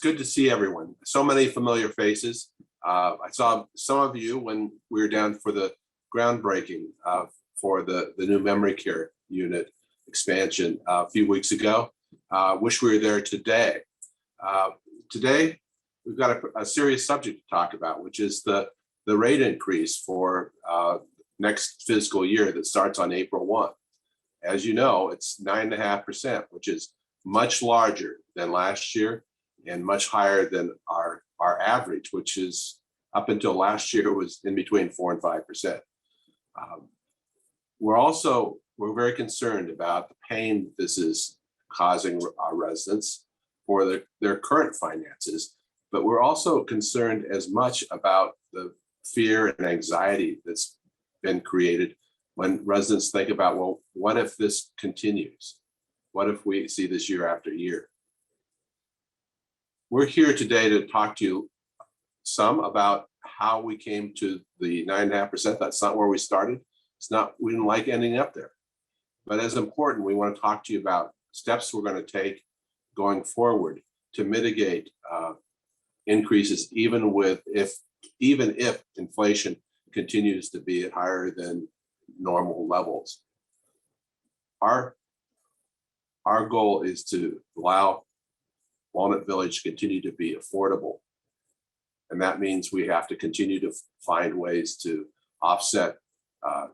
good to see everyone. So many familiar faces. I saw some of you when we were down for the groundbreaking for the new memory care unit expansion a few weeks ago. Wish we were there today. Today, we've got a serious subject to talk about, which is the rate increase for next fiscal year that starts on April 1. As you know, it's 9.5%, which is much larger than last year and much higher than our average, which is up until last year was in between 4 and 5%. We're very concerned about the pain this is causing our residents for their current finances, but we're also concerned as much about the fear and anxiety that's been created when residents think about, well, what if this continues? What if we see this year after year? We're here today to talk to you some about how we came to the 9.5%. That's not where we started. We didn't like ending up there. But as important, we want to talk to you about steps we're going to take going forward to mitigate increases, even if inflation continues to be at higher than normal levels. Our goal is to allow Walnut Village to continue to be affordable. And that means we have to continue to find ways to offset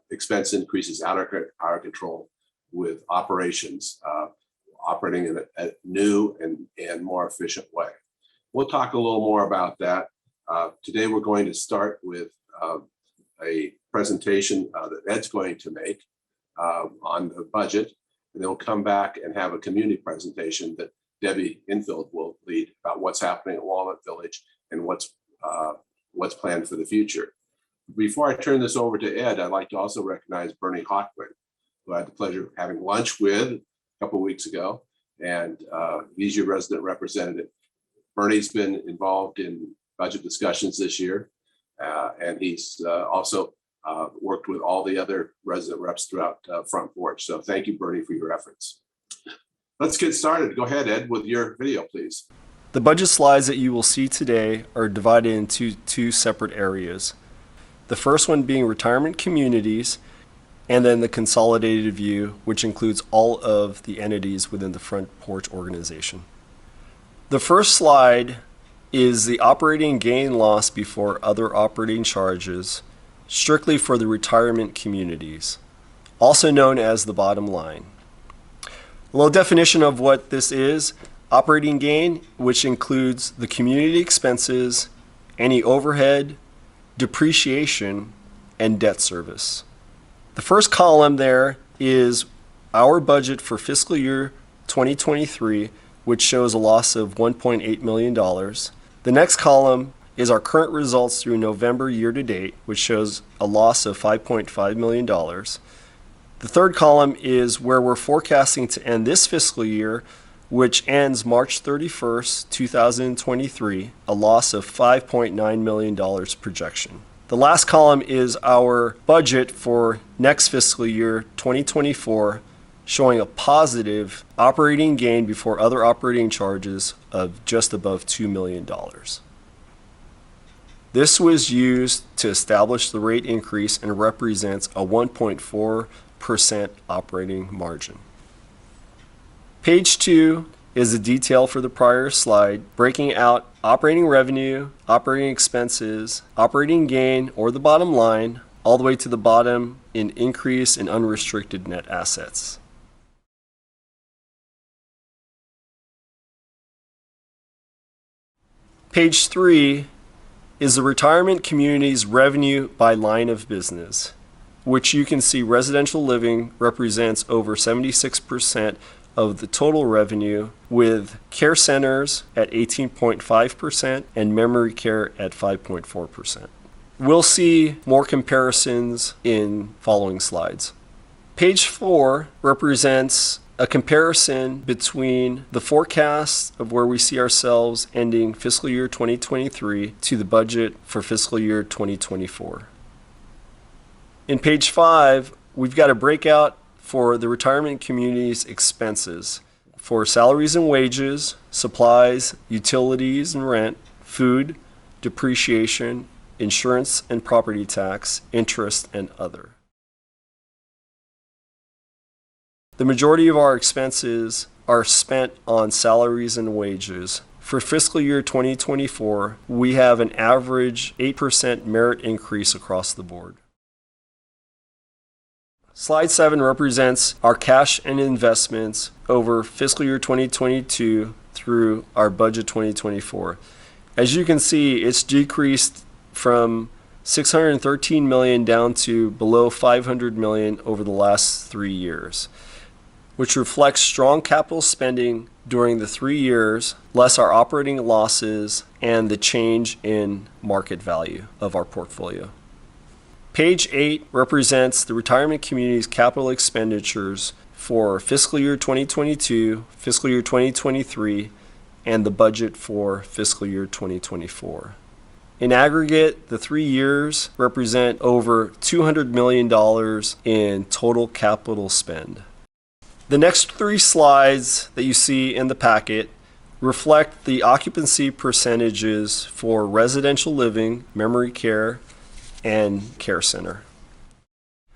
expense increases out of control with operations operating in a new and more efficient way. We'll talk a little more about that. Today, we're going to start with a presentation that Ed's going to make on the budget, and then we'll come back and have a community presentation that Debbie Infield will lead about what's happening at Walnut Village and what's planned for the future. Before I turn this over to Ed, I'd like to also recognize Bernie Hawkman, who I had the pleasure of having lunch with a couple of weeks ago, and he's your resident representative. Bernie's been involved in budget discussions this year, and he's also worked with all the other resident reps throughout Front Porch. So thank you, Bernie, for your efforts. Let's get started. Go ahead, Ed, with your video, please. The budget slides that you will see today are divided into two separate areas. The first one being retirement communities, and then the consolidated view, which includes all of the entities within the Front Porch organization. The first slide is the operating gain loss before other operating charges, strictly for the retirement communities, also known as the bottom line. A little definition of what this is: operating gain, which includes the community expenses, any overhead, depreciation, and debt service. The first column there is our budget for fiscal year 2023, which shows a loss of $1.8 million. The next column is our current results through November year to date, which shows a loss of $5.5 million. The third column is where we're forecasting to end this fiscal year, which ends March 31st, 2023, a loss of $5.9 million projection. The last column is our budget for next fiscal year, 2024, showing a positive operating gain before other operating charges of just above $2 million. This was used to establish the rate increase and represents a 1.4% operating margin. Page 2 is the detail for the prior slide, breaking out operating revenue, operating expenses, operating gain, or the bottom line, all the way to the bottom in increase in unrestricted net assets. Page 3 is the retirement community's revenue by line of business, which you can see residential living represents over 76% of the total revenue, with care centers at 18.5% and memory care at 5.4%. We'll see more comparisons in following slides. Page 4 represents a comparison between the forecast of where we see ourselves ending fiscal year 2023 to the budget for fiscal year 2024. In page 5, we've got a breakout for the retirement community's expenses. for salaries and wages, supplies, utilities and rent, food, depreciation, insurance and property tax, interest, and other. The majority of our expenses are spent on salaries and wages. For fiscal year 2024, we have an average 8% merit increase across the board. Slide 7 represents our cash and investments over fiscal year 2022 through our budget 2024. As you can see, it's decreased from $613 million down to below $500 million over the last 3 years, which reflects strong capital spending during the 3 years, less our operating losses and the change in market value of our portfolio. Page 8 represents the retirement community's capital expenditures for fiscal year 2022, fiscal year 2023, and the budget for fiscal year 2024. In aggregate, the 3 years represent over $200 million in total capital spend. The next 3 slides that you see in the packet reflect the occupancy percentages for residential living, memory care, and care center.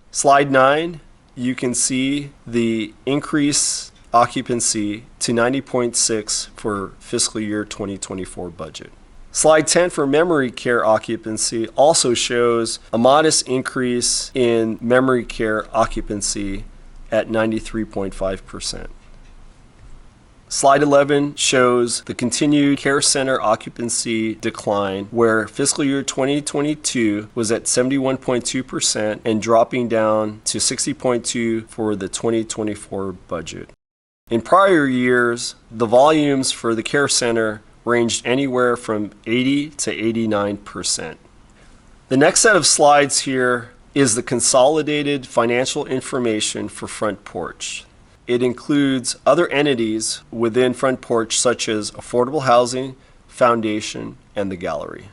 Slide 9, you can see the increase occupancy to 90.6 for fiscal year 2024 budget. Slide 10 for memory care occupancy also shows a modest increase in memory care occupancy at 93.5%. Slide 11 shows the continued care center occupancy decline, where fiscal year 2022 was at 71.2% and dropping down to 60.2% for the 2024 budget. In prior years, the volumes for the care center ranged anywhere from 80 to 89%. The next set of slides here is the consolidated financial information for Front Porch. It includes other entities within Front Porch such as affordable housing, foundation, and the gallery.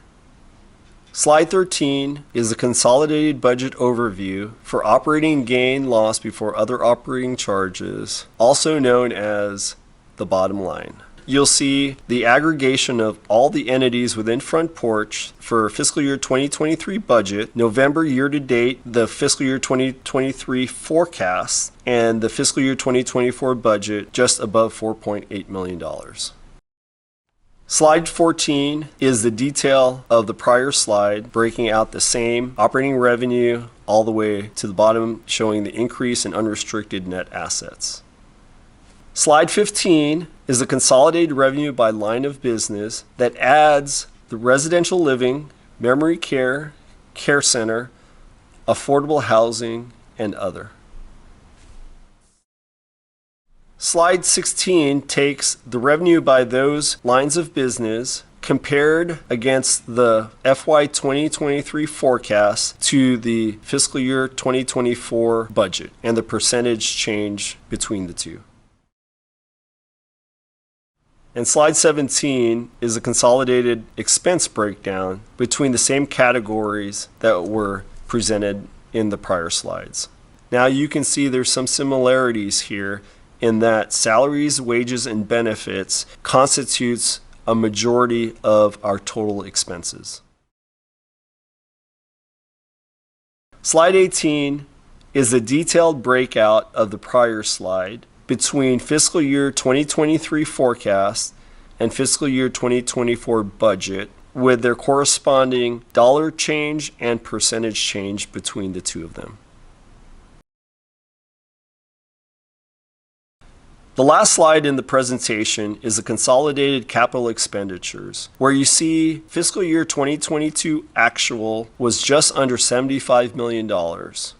Slide 13 is the consolidated budget overview for operating gain loss before other operating charges, also known as the bottom line. You'll see the aggregation of all the entities within Front Porch for fiscal year 2023 budget, November year to date, the fiscal year 2023 forecast, and the fiscal year 2024 budget just above $4.8 million. Slide 14 is the detail of the prior slide, breaking out the same operating revenue all the way to the bottom, showing the increase in unrestricted net assets. Slide 15 is the consolidated revenue by line of business that adds the residential living, memory care, care center, affordable housing, and other. Slide 16 takes the revenue by those lines of business compared against the FY 2023 forecast to the fiscal year 2024 budget and the percentage change between the two. And slide 17 is a consolidated expense breakdown between the same categories that were presented in the prior slides. Now you can see there's some similarities here in that salaries, wages, and benefits constitutes a majority of our total expenses. Slide 18 is a detailed breakout of the prior slide between fiscal year 2023 forecast and fiscal year 2024 budget, with their corresponding dollar change and percentage change between the two of them. The last slide in the presentation is the consolidated capital expenditures, where you see fiscal year 2022 actual was just under $75 million,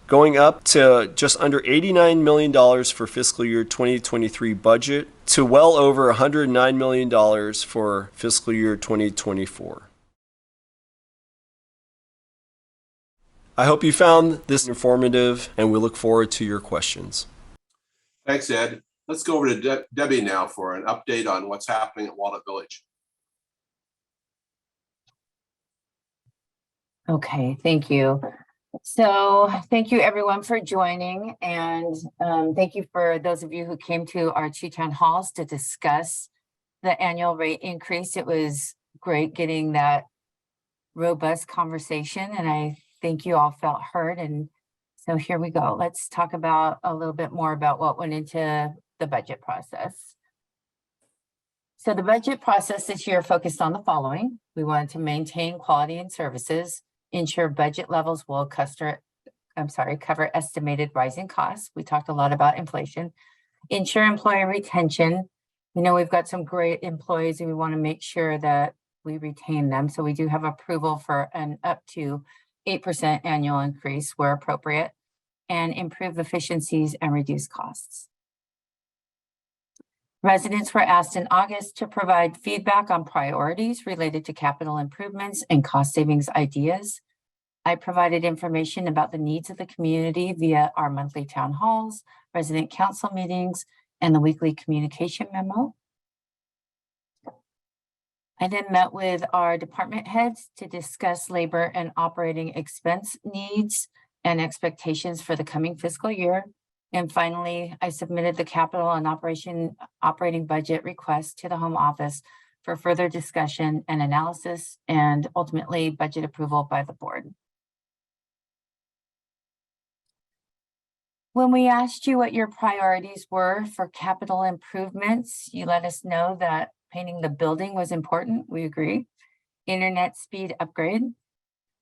going up to just under $89 million for fiscal year 2023 budget, to well over $109 million for fiscal year 2024. I hope you found this informative, and we look forward to your questions. Thanks, Ed. Let's go over to Debbie now for an update on what's happening at Walnut Village. Okay, thank you. So thank you everyone for joining, and thank you for those of you who came to our two town halls to discuss the annual rate increase. It was great getting that robust conversation, and I think you all felt heard. And so here we go. Let's talk about a little bit more about what went into the budget process. So the budget process this year focused on the following. We wanted to maintain quality and services, ensure budget levels will cover estimated rising costs. We talked a lot about inflation. Ensure employee retention. We know we've got some great employees and we want to make sure that we retain them. So we do have approval for an up to 8% annual increase where appropriate, and improve efficiencies and reduce costs. Residents were asked in August to provide feedback on priorities related to capital improvements and cost savings ideas. I provided information about the needs of the community via our monthly town halls, resident council meetings, and the weekly communication memo. I then met with our department heads to discuss labor and operating expense needs and expectations for the coming fiscal year. And finally, I submitted the capital and operating budget request to the home office for further discussion and analysis, and ultimately budget approval by the board. When we asked you what your priorities were for capital improvements, you let us know that painting the building was important. We agree. Internet speed upgrade,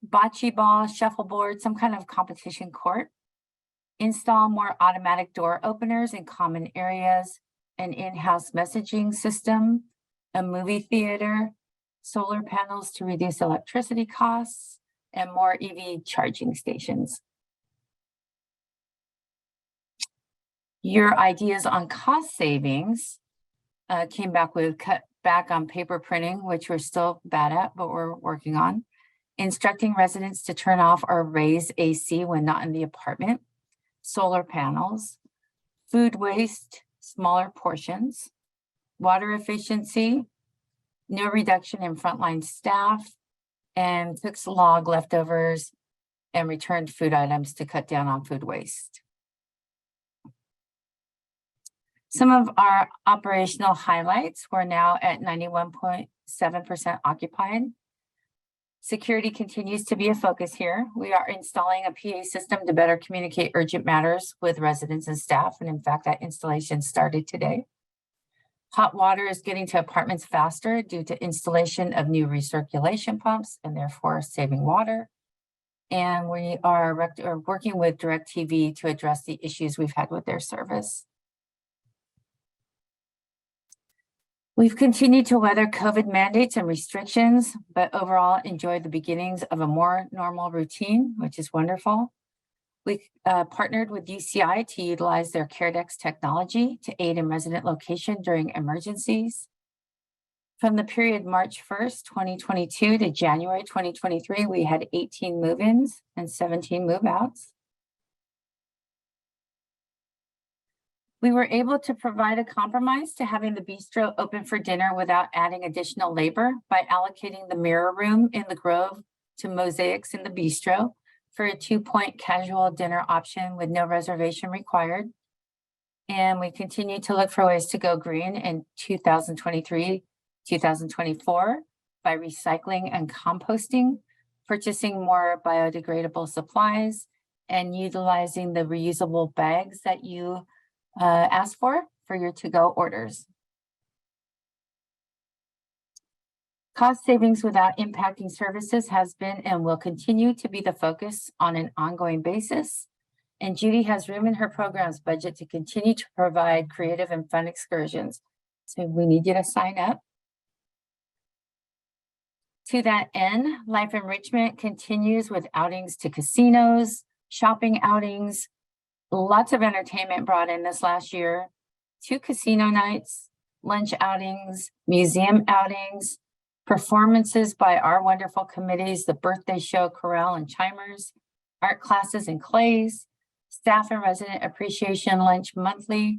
bocce ball, shuffleboard, some kind of competition court, install more automatic door openers in common areas, an in-house messaging system, a movie theater, solar panels to reduce electricity costs, and more EV charging stations. Your ideas on cost savings came back with cut back on paper printing, which we're still bad at, but we're working on. Instructing residents to turn off or raise AC when not in the apartment. Solar panels, food waste, smaller portions, water efficiency, no reduction in frontline staff, and cook's log leftovers and returned food items to cut down on food waste. Some of our operational highlights, we're now at 91.7% occupied. Security continues to be a focus here. We are installing a PA system to better communicate urgent matters with residents and staff. And in fact, that installation started today. Hot water is getting to apartments faster due to installation of new recirculation pumps and therefore saving water. And we are working with DirecTV to address the issues we've had with their service. We've continued to weather COVID mandates and restrictions, but overall enjoyed the beginnings of a more normal routine, which is wonderful. We partnered with UCI to utilize their CareDex technology to aid in resident location during emergencies. From the period March 1st, 2022 to January 2023, we had 18 move-ins and 17 move-outs. We were able to provide a compromise to having the bistro open for dinner without adding additional labor by allocating the mirror room in the Grove to Mosaics in the bistro for a 2-point casual dinner option with no reservation required. And we continue to look for ways to go green in 2023, 2024 by recycling and composting, purchasing more biodegradable supplies, and utilizing the reusable bags that you ask for your to-go orders. Cost savings without impacting services has been and will continue to be the focus on an ongoing basis. And Judy has room in her program's budget to continue to provide creative and fun excursions. So we need you to sign up. To that end, Life Enrichment continues with outings to casinos, shopping outings, lots of entertainment brought in this last year, 2 casino nights, lunch outings, museum outings, performances by our wonderful committees, the birthday show, chorale and chimers, art classes and clays, staff and resident appreciation lunch monthly,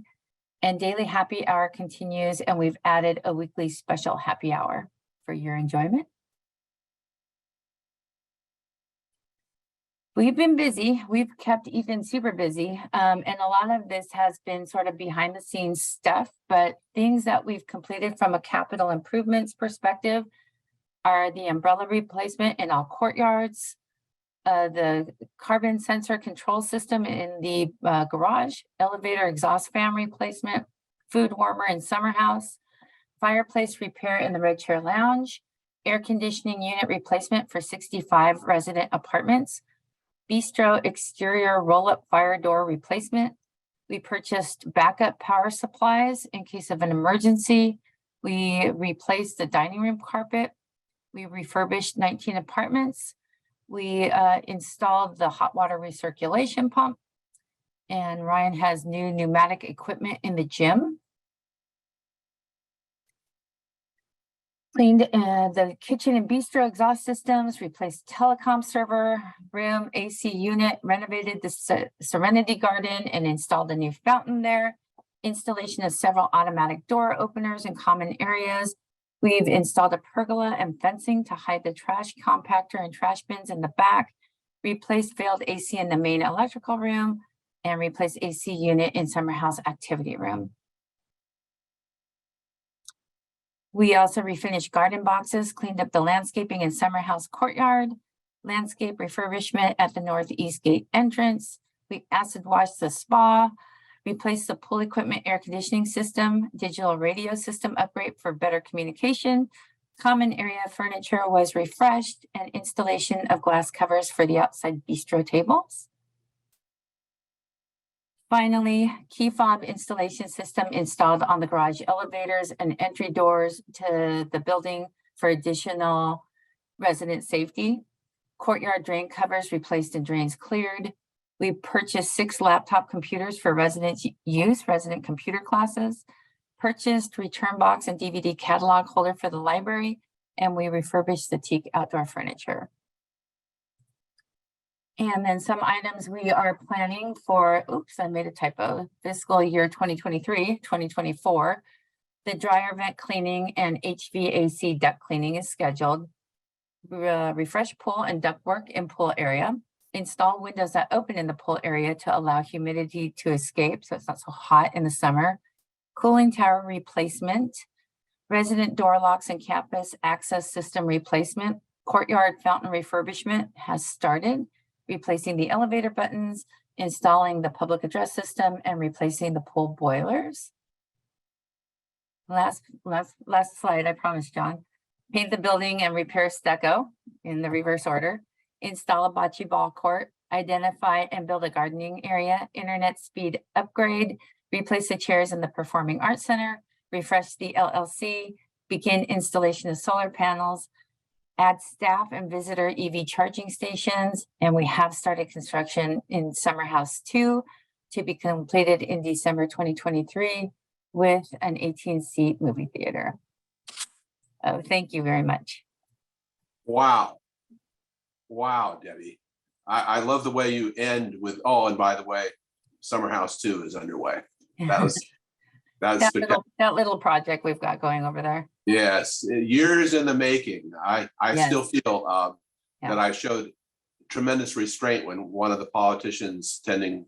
and daily happy hour continues, and we've added a weekly special happy hour for your enjoyment. We've been busy. We've kept Ethan super busy. And a lot of this has been sort of behind the scenes stuff, but things that we've completed from a capital improvements perspective are the umbrella replacement in all courtyards, the carbon sensor control system in the garage, elevator exhaust fan replacement, food warmer in summer house, fireplace repair in the red chair lounge, air conditioning unit replacement for 65 resident apartments, bistro exterior roll-up fire door replacement. We purchased backup power supplies in case of an emergency. We replaced the dining room carpet. We refurbished 19 apartments. We installed the hot water recirculation pump. And Ryan has new pneumatic equipment in the gym. Cleaned the kitchen and bistro exhaust systems, replaced telecom server, room, AC unit, renovated the Serenity Garden and installed a new fountain there. Installation of several automatic door openers in common areas. We've installed a pergola and fencing to hide the trash compactor and trash bins in the back. Replaced failed AC in the main electrical room and replaced AC unit in summer house activity room. We also refinished garden boxes, cleaned up the landscaping in summer house courtyard, landscape refurbishment at the northeast gate entrance. We acid washed the spa, replaced the pool equipment air conditioning system, digital radio system upgrade for better communication. Common area furniture was refreshed and installation of glass covers for the outside bistro tables. Finally, key fob installation system installed on the garage elevators and entry doors to the building for additional resident safety. Courtyard drain covers replaced and drains cleared. We purchased 6 laptop computers for resident use, resident computer classes, purchased return box and DVD catalog holder for the library, and we refurbished the teak outdoor furniture. And then some items we are planning for, oops, I made a typo, fiscal year 2023, 2024. The dryer vent cleaning and HVAC duct cleaning is scheduled. Refresh pool and duct work in pool area. Install windows that open in the pool area to allow humidity to escape so it's not so hot in the summer. Cooling tower replacement. Resident door locks and campus access system replacement. Courtyard fountain refurbishment has started. Replacing the elevator buttons, installing the public address system, and replacing the pool boilers. Last slide, I promise, John. Paint the building and repair stucco in the reverse order. Install a bocce ball court. Identify and build a gardening area. Internet speed upgrade. Replace the chairs in the Performing Arts Center. Refresh the LLC. Begin installation of solar panels. Add staff and visitor EV charging stations, and we have started construction in Summer House 2 to be completed in December 2023 with an 18-seat movie theater. Oh, thank you very much. Wow. Wow, Debbie. I love the way you end with, oh, and by the way, Summer House 2 is underway. That was that little project we've got going over there. Yes, years in the making. I Yes. still feel Yeah. that I showed tremendous restraint when one of the politicians attending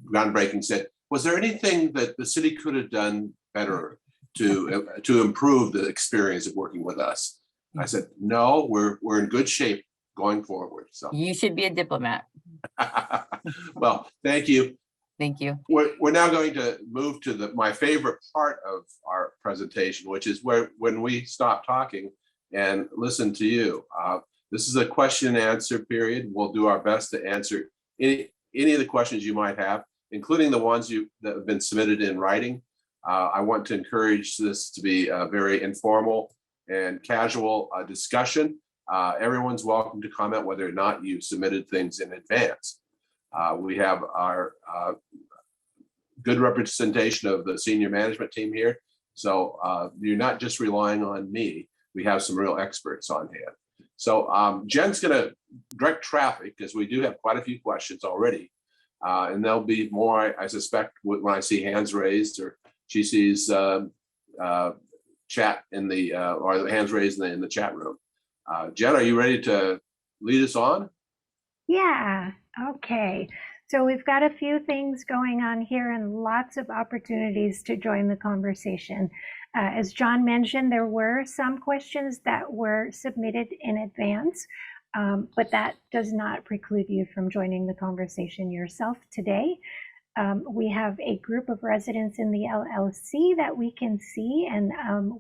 groundbreaking said, was there anything that the city could have done better to improve the experience of working with us? I said, no, we're in good shape going forward. So You should be a diplomat. well, thank you. Thank you. We're now going to move to my favorite part of our presentation, which is when we stop talking and listen to you. This is a question and answer period. We'll do our best to answer any of the questions you might have, including the ones that have been submitted in writing. I want to encourage this to be a very informal and casual discussion. Everyone's welcome to comment whether or not you submitted things in advance. We have our good representation of the senior management team here. So you're not just relying on me. We have some real experts on hand. So Jen's going to direct traffic because we do have quite a few questions already. And there'll be more, I suspect, when I see hands raised or she sees chat in the, or the hands raised in the chat room. Jen, are you ready to lead us on? Yeah, okay. So we've got a few things going on here and lots of opportunities to join the conversation. As John mentioned, there were some questions that were submitted in advance, but that does not preclude you from joining the conversation yourself today. We have a group of residents in the LLC that we can see, and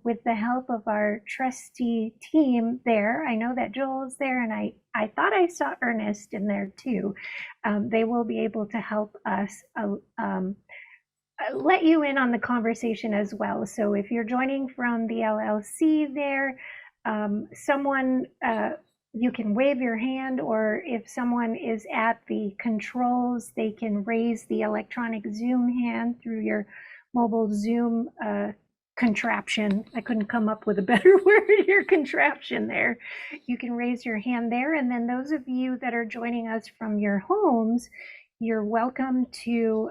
with the help of our trustee team there, I know that Joel is there, and I thought I saw Ernest in there too. They will be able to help us let you in on the conversation as well. So if you're joining from the LLC there, someone you can wave your hand, or if someone is at the controls, they can raise the electronic Zoom hand through your mobile Zoom contraption. I couldn't come up with a better word, your contraption there. You can raise your hand there. And then those of you that are joining us from your homes, you're welcome to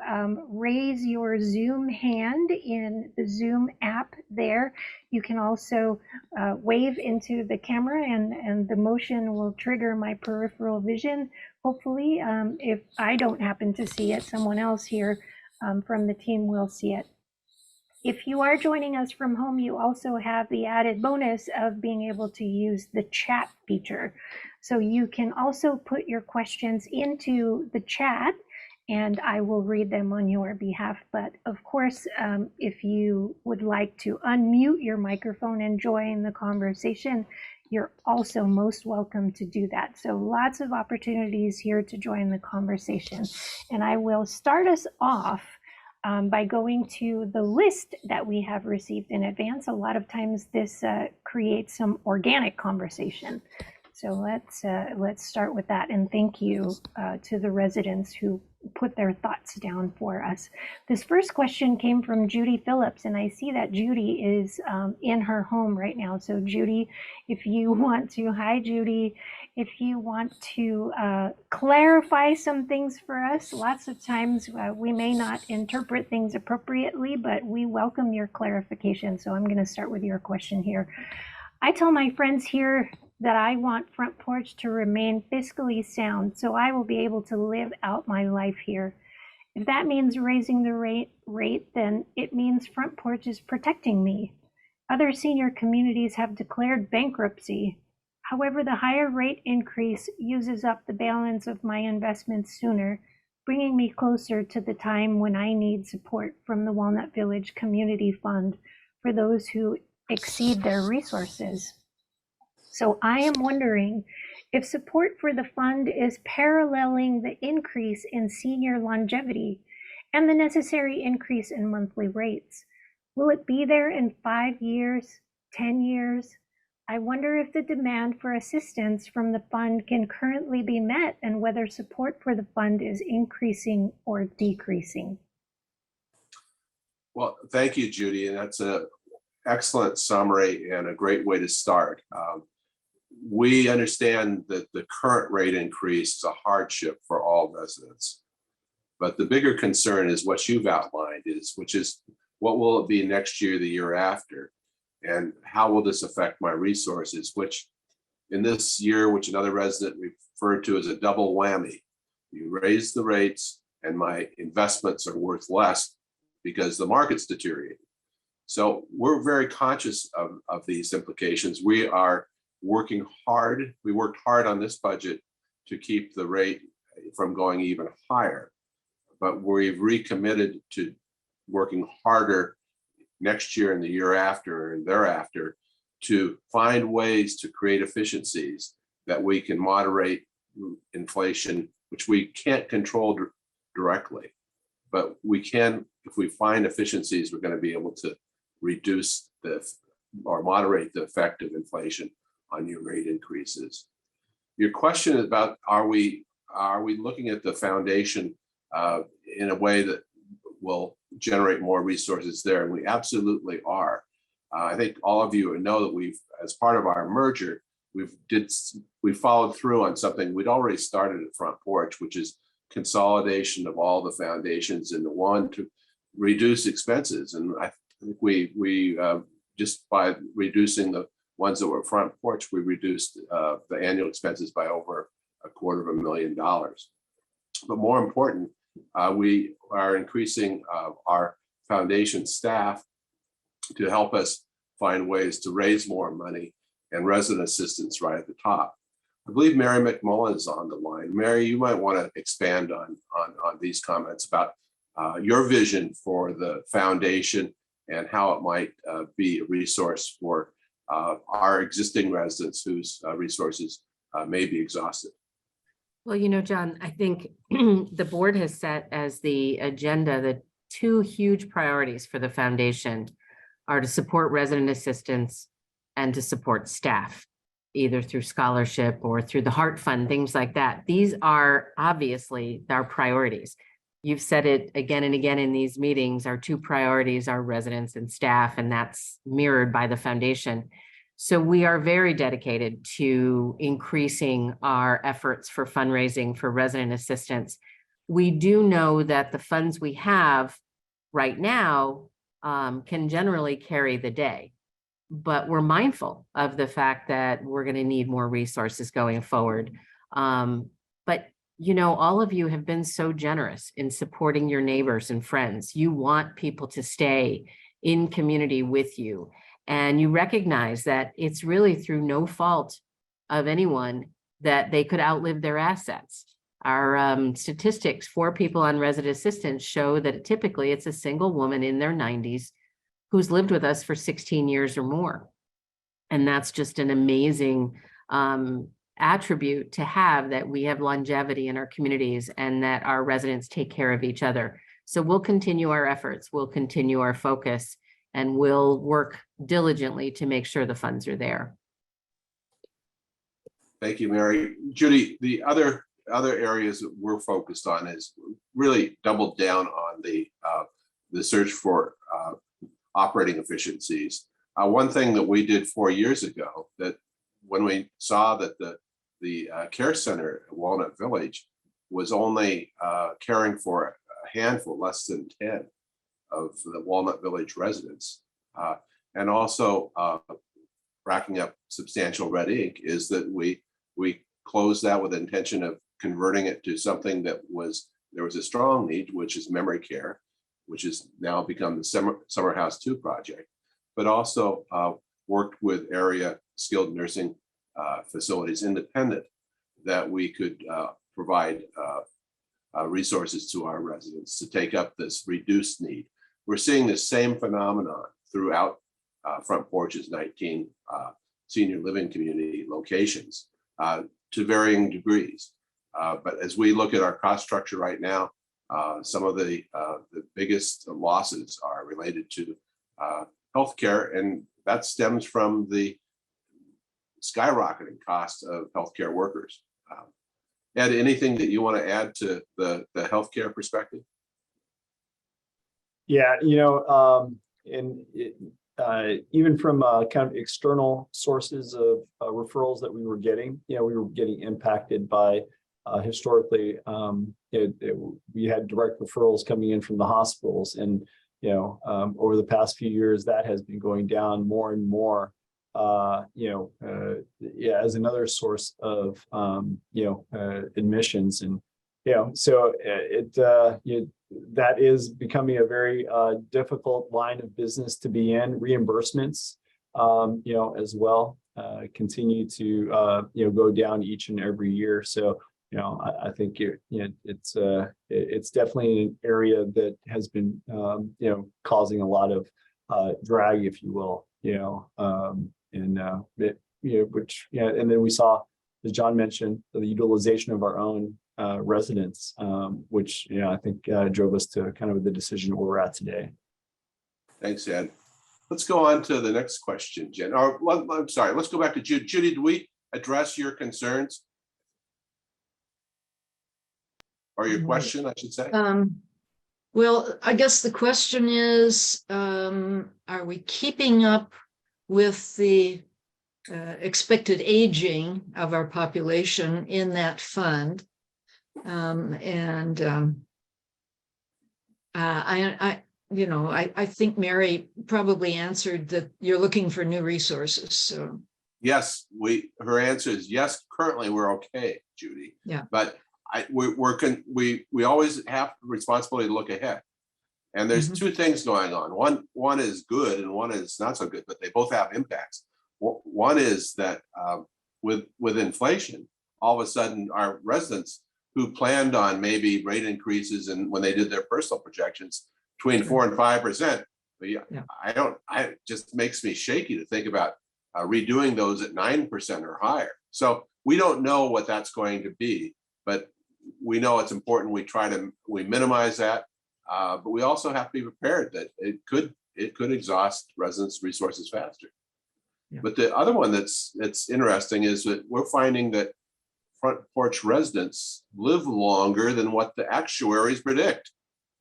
raise your Zoom hand in the Zoom app there. You can also wave into the camera, and the motion will trigger my peripheral vision. Hopefully, if I don't happen to see it, someone else here from the team will see it. If you are joining us from home, you also have the added bonus of being able to use the chat feature. So you can also put your questions into the chat and I will read them on your behalf. But of course, if you would like to unmute your microphone and join the conversation, you're also most welcome to do that. So lots of opportunities here to join the conversation. And I will start us off by going to the list that we have received in advance. A lot of times this creates some organic conversation. So let's start with that. And thank you to the residents who put their thoughts down for us. This first question came from Judy Phillips, and I see that Judy is in her home right now. So Judy, if you want to, hi Judy, if you want to clarify some things for us, lots of times we may not interpret things appropriately, but we welcome your clarification. So I'm going to start with your question here. I tell my friends here that I want Front Porch to remain fiscally sound, so I will be able to live out my life here. If that means raising the rate, then it means Front Porch is protecting me. Other senior communities have declared bankruptcy. However, the higher rate increase uses up the balance of my investments sooner, bringing me closer to the time when I need support from the Walnut Village Community Fund for those who exceed their resources. So I am wondering if support for the fund is paralleling the increase in senior longevity and the necessary increase in monthly rates. Will it be there in 5 years, 10 years? I wonder if the demand for assistance from the fund can currently be met and whether support for the fund is increasing or decreasing. Well, thank you, Judy. And that's an excellent summary and a great way to start. We understand that the current rate increase is a hardship for all residents. But the bigger concern is what you've outlined, which is what will it be next year, the year after? And how will this affect my resources, which in this year, which another resident referred to as a double whammy. You raise the rates and my investments are worth less because the market's deteriorating. So we're very conscious of these implications. We are working hard. We worked hard on this budget to keep the rate from going even higher, but we've recommitted to working harder next year and the year after and thereafter to find ways to create efficiencies that we can moderate inflation, which we can't control directly, but we can. If we find efficiencies, we're going to be able to reduce or moderate the effect of inflation on your rate increases. Your question is about are we looking at the foundation in a way that will generate more resources there? And we absolutely are. I think all of you know that we've, as part of our merger, we followed through on something we'd already started at Front Porch, which is consolidation of all the foundations into one to reduce expenses. And I think we just by reducing the ones that were Front Porch, we reduced the annual expenses by over $250,000. But more important, we are increasing our foundation staff to help us find ways to raise more money, and resident assistance right at the top. I believe Mary McMullen is on the line. Mary, you might want to expand on these comments about your vision for the foundation and how it might be a resource for our existing residents whose resources may be exhausted. Well, you know, John, I think the board has set as the agenda the two huge priorities for the foundation are to support resident assistance and to support staff, either through scholarship or through the Heart Fund, things like that. These are obviously our priorities. You've said it again and again in these meetings, our two priorities are residents and staff, and that's mirrored by the foundation. So we are very dedicated to increasing our efforts for fundraising for resident assistance. We do know that the funds we have right now can generally carry the day, but we're mindful of the fact that we're going to need more resources going forward. But you know, all of you have been so generous in supporting your neighbors and friends. You want people to stay in community with you. And you recognize that it's really through no fault of anyone that they could outlive their assets. Our statistics for people on resident assistance show that typically it's a single woman in their 90s who's lived with us for 16 years or more. And that's just an amazing attribute to have, that we have longevity in our communities and that our residents take care of each other. So we'll continue our efforts, we'll continue our focus, and we'll work diligently to make sure the funds are there. Thank you, Mary. Judy, the other areas that we're focused on is really doubled down on the search for operating efficiencies. One thing that we did 4 years ago, that when we saw that the care center at Walnut Village was only caring for a handful, less than 10 of the Walnut Village residents, and also racking up substantial red ink, is that we closed that with the intention of converting it to something that there was a strong need, which is memory care, which has now become the Summer House 2 project, but also worked with area skilled nursing facilities independent, that we could provide resources to our residents to take up this reduced need. We're seeing the same phenomenon throughout Front Porch's 19 senior living community locations to varying degrees. But as we look at our cost structure right now, some of the biggest losses are related to healthcare, and that stems from the skyrocketing cost of healthcare workers. Ed, anything that you want to add to the healthcare perspective? Yeah, you know, even from kind of external sources of referrals that we were getting, you know, we were getting impacted by historically, we had direct referrals coming in from the hospitals, and you know, over the past few years, that has been going down more and more. Yeah, as another source of admissions, and so that is becoming a very difficult line of business to be in. Reimbursements, as well, continue to go down each and every year. So I think it's definitely an area that has been causing a lot of drag, if you will, and then we saw, as John mentioned, the utilization of our own residents, which I think drove us to kind of the decision where we're at today. Thanks, Ed. Let's go on to the next question, Jen. Or I'm sorry, let's go back to Judy. Judy, did we address your concerns? Or your question, I should say? Well, I guess the question is, are we keeping up with the expected aging of our population in that fund? I think Mary probably answered that you're looking for new resources. So yes, her answer is yes, currently we're okay, Judy. Yeah. But we always have the responsibility to look ahead. And there's Mhm. two things going on. One is good and one is not so good, but they both have impacts. One is that with inflation, all of a sudden our residents who planned on maybe rate increases and when they did their personal projections between 4% and 5%, but yeah, it just makes me shaky to think about redoing those at 9% or higher. So we don't know what that's going to be, but we know it's important. We minimize that. But we also have to be prepared that it could exhaust residents' resources faster. Yeah. But the other one that's interesting is that we're finding that front porch residents live longer than what the actuaries predict.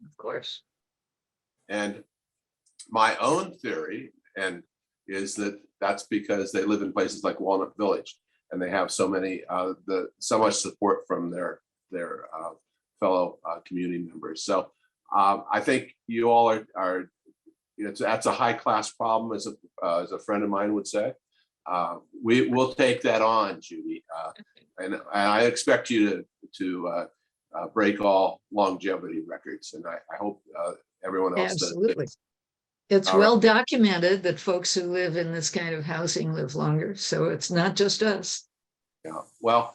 Of course. And my own theory is that that's because they live in places like Walnut Village and they have so much support from their fellow community members. So I think you all are that's a high class problem, as a friend of mine would say. We will take that on, Judy, and I expect you to break all longevity records, and I hope everyone else Absolutely. does. It's All right. well documented that folks who live in this kind of housing live longer. So it's not just us. Yeah. Well,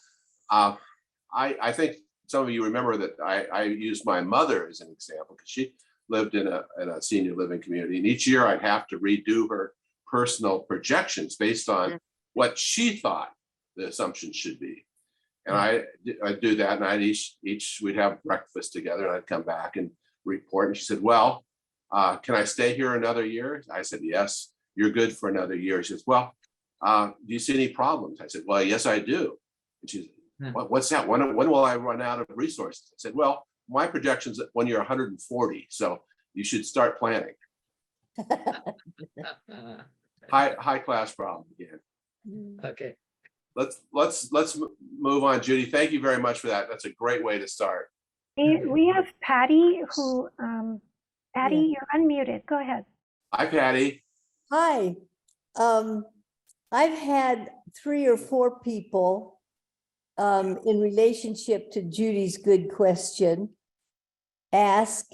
I think some of you remember that I used my mother as an example because she lived in a senior living community, and each year I'd have to redo her personal projections based on what she thought the assumptions should be. And I'd do that, and we'd have breakfast together, and I'd come back and report. And she said, "Well, can I stay here another year?" I said, "Yes, you're good for another year." She says, "Well, do you see any problems?" I said, "Well, yes, I do." And she said, "What's that? When will I run out of resources?" I said, "Well, my projection's when you're 140, so you should start planning." High class problem again. Okay. Let's move on, Judy. Thank you very much for that. That's a great way to start. We have Patty who, Patty, you're unmuted. Go ahead. Hi, Patty. Hi. I've had 3 or 4 people in relationship to Judy's good question ask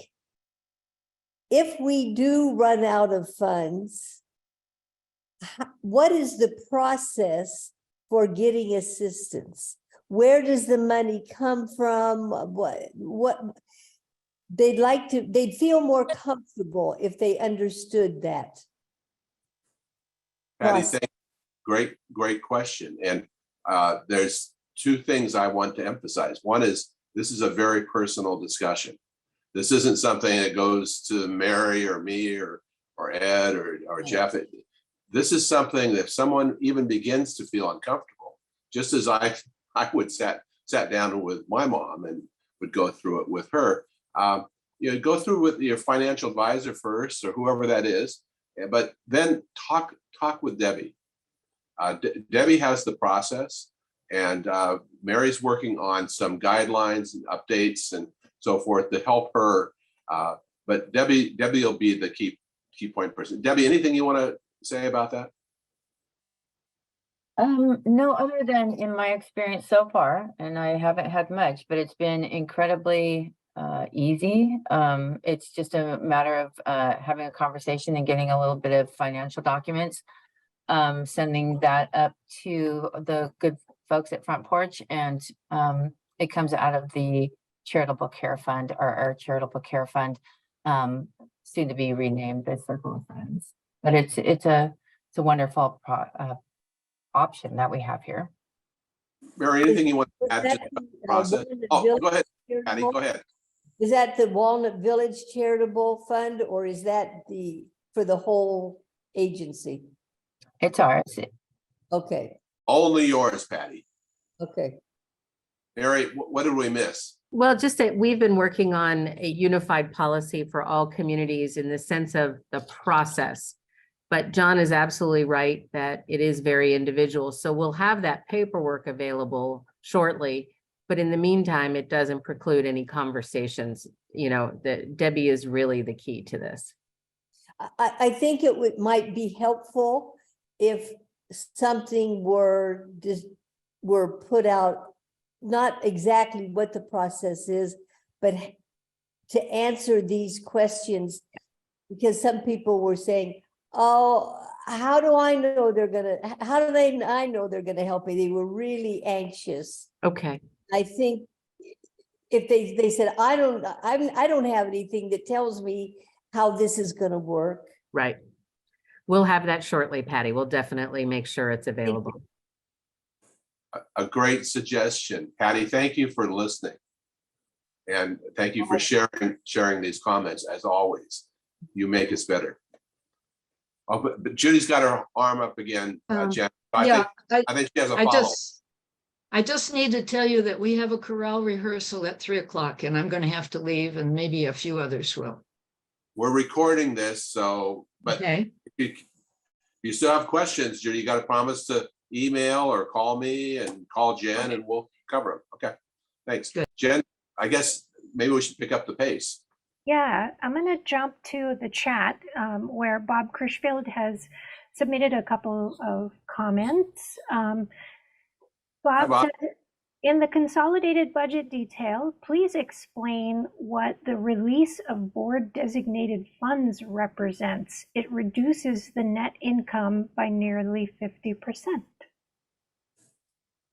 if we do run out of funds, what is the process for getting assistance? Where does the money come from? What they'd feel more comfortable if they understood that. Patty, great question. And there's 2 things I want to emphasize. One is this is a very personal discussion. This isn't something that goes to Mary or me or Ed or Jeff. This is something that if someone even begins to feel uncomfortable, just as I would sat down with my mom and would go through it with her, go through with your financial advisor first or whoever that is, but then talk with Debbie. Debbie has the process, and Mary's working on some guidelines and updates and so forth to help her. But Debbie will be the key point person. Debbie, anything you want to say about that? No, other than in my experience so far, and I haven't had much, but it's been incredibly easy. It's just a matter of having a conversation and getting a little bit of financial documents, sending that up to the good folks at Front Porch, and it comes out of the charitable care fund, or our charitable care fund, soon to be renamed the Circle of Friends. But it's a wonderful option that we have here. Mary, anything you want to add to the process? Oh, go ahead, Patty, go ahead. Is that the Walnut Village Charitable Fund, or is that for the whole agency? It's ours. Okay, Only yours, Patty. okay. Mary, what did we miss? Well, just that we've been working on a unified policy for all communities in the sense of the process. But John is absolutely right that it is very individual. So we'll have that paperwork available shortly. But in the meantime, it doesn't preclude any conversations. That Debbie is really the key to this. I think it might be helpful if something were put out, not exactly what the process is, but to answer these questions, because some people were saying, oh, how do I know I know they're gonna help me? They were really anxious. Okay, I think if they said, I don't have anything that tells me how this is gonna work. right. We'll have that shortly, Patty. We'll definitely make sure it's available. A great suggestion. Patty, thank you for listening. And thank you for sharing these comments as always. You make us better. Oh, but Judy's got her arm up again, Jen. Yeah, I think she has a follow. I just need to tell you that we have a chorale rehearsal at 3 o'clock and I'm going to have to leave and maybe a few others will. We're recording this, so, but Okay. if you still have questions, Judy, you got to promise to email or call me and call Jen and we'll cover them. Okay, thanks. Good. Jen, I guess maybe we should pick up the pace. Yeah, I'm going to jump to the chat where Bob Kirschfield has submitted a couple of comments. Hi, Bob Bob. said, in the consolidated budget detail, please explain what the release of board designated funds represents. It reduces the net income by nearly 50%.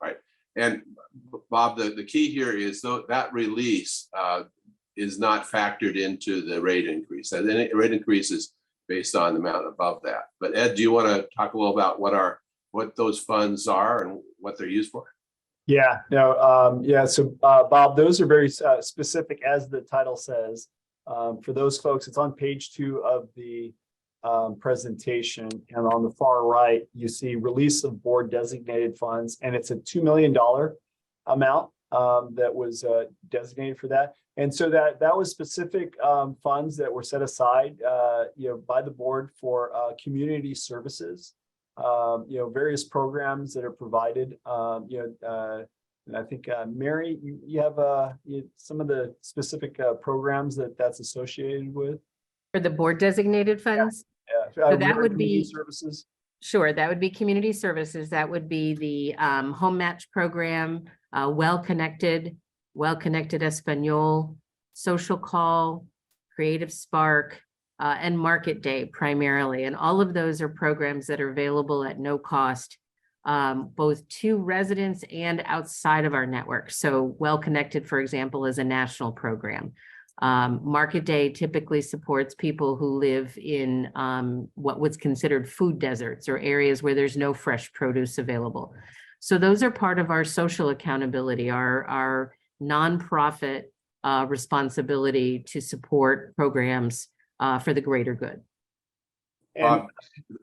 Right. And Bob, the key here is that release is not factored into the rate increase. And then rate increase is based on the amount above that. But Ed, do you want to talk a little about what those funds are and what they're used for? Yeah, no, yeah. So Bob, those are very specific, as the title says. For those folks, it's on page 2 of the presentation, and on the far right, you see release of board designated funds, and it's a $2 million amount that was designated for that. And so that was specific funds that were set aside, by the board for community services. Various programs that are provided, and I think Mary, you have some of the specific programs that's associated with. For the board designated funds? Yeah. So that would be services. Sure, that would be community services. That would be the home match program, Well Connected Espanol, Social Call, Creative Spark, and Market Day primarily. And all of those are programs that are available at no cost, both to residents and outside of our network. So Well Connected, for example, is a national program. Market Day typically supports people who live in what was considered food deserts or areas where there's no fresh produce available. So those are part of our social accountability, our nonprofit responsibility to support programs for the greater good. And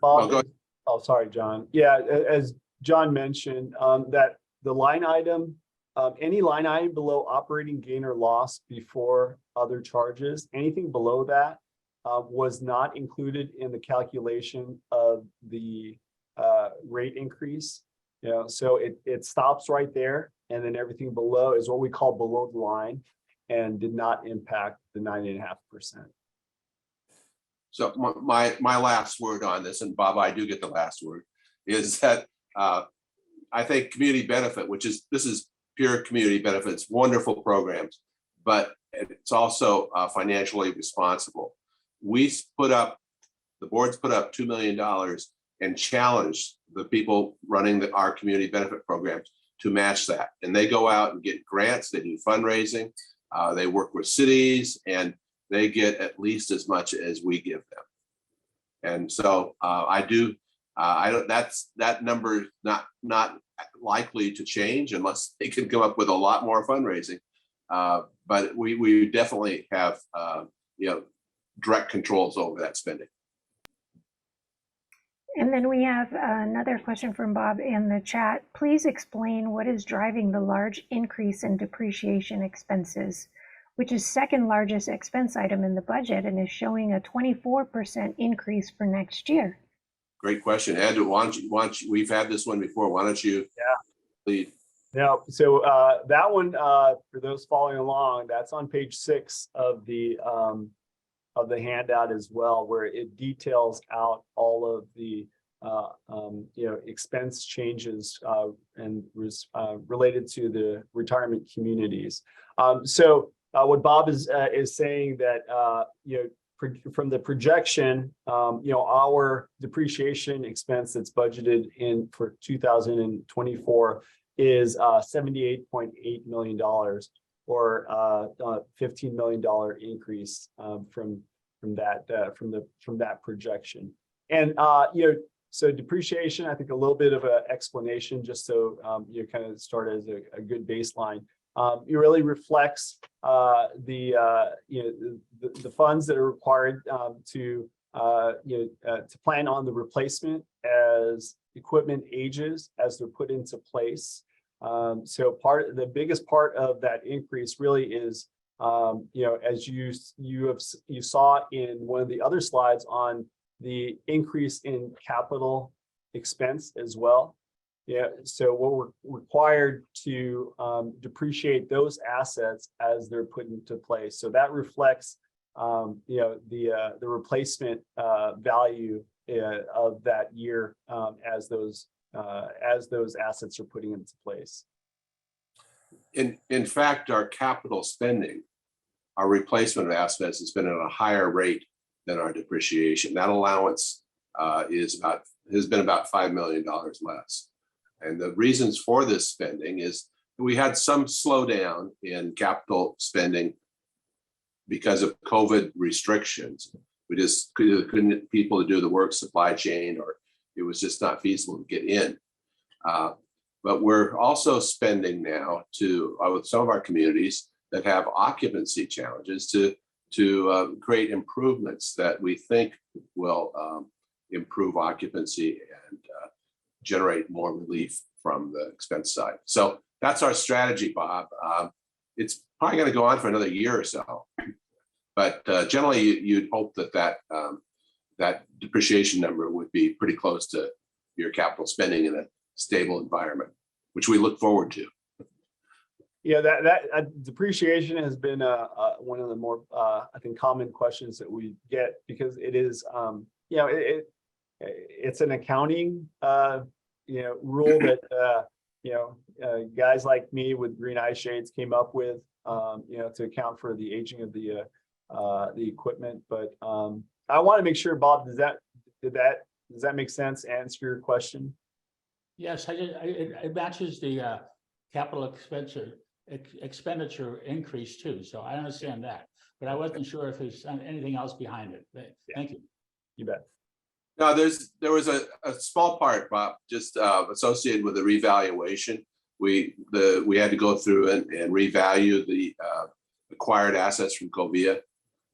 Bob, sorry, John. Yeah, as John mentioned, that the line item, any line item below operating gain or loss before other charges, anything below that was not included in the calculation of the rate increase. So it stops right there, and then everything below is what we call below the line, and did not impact the 9.5%. So my last word on this, and Bob, I do get the last word, is that I think community benefit, this is pure community benefits, wonderful programs, but it's also financially responsible. The board's put up $2 million and challenged the people running our community benefit programs to match that. And they go out and get grants, they do fundraising, they work with cities, and they get at least as much as we give them. And so that number is not likely to change unless they can come up with a lot more fundraising. But we definitely have direct controls over that spending. And then we have another question from Bob in the chat. Please explain what is driving the large increase in depreciation expenses, which is second largest expense item in the budget and is showing a 24% increase for next year. Great question. Ed, why don't you, we've had this one before. Why don't you lead? Yeah, so that one, for those following along, that's on page 6 of the handout as well, where it details out all of the expense changes and related to the retirement communities. So what Bob is saying that from the projection, our depreciation expense that's budgeted in for 2024 is $78.8 million, or $15 million increase from that projection. And so depreciation, I think a little bit of an explanation, just so you kind of start as a good baseline. It really reflects the funds that are required to plan on the replacement as equipment ages, as they're put into place. So the biggest part of that increase really is, as you saw in one of the other slides on the increase in capital expense as well. Yeah, so what we're required to depreciate those assets as they're put into place. So that reflects, the replacement value of that year as those assets are putting into place. In fact, our capital spending, our replacement of assets has been at a higher rate than our depreciation. That allowance has been about $5 million less. And the reasons for this spending is we had some slowdown in capital spending because of COVID restrictions. We just couldn't get people to do the work, supply chain, or it was just not feasible to get in. But we're also spending now with some of our communities that have occupancy challenges to create improvements that we think will improve occupancy and generate more relief from the expense side. So that's our strategy, Bob. It's probably going to go on for another year or so, but generally you'd hope that depreciation number would be pretty close to your capital spending in a stable environment, which we look forward to. Yeah, that depreciation has been one of the more I think common questions that we get, because it is it's an accounting rule that guys like me with green eye shades came up with to account for the aging of the equipment. But I want to make sure, Bob, does that make sense? Answer your question? Yes, it matches the capital expenditure increase too. So I understand that, but I wasn't sure if there's anything else behind it. Thank you. You bet. No, there was a small part, Bob, just associated with the revaluation. We had to go through and revalue the acquired assets from Covia,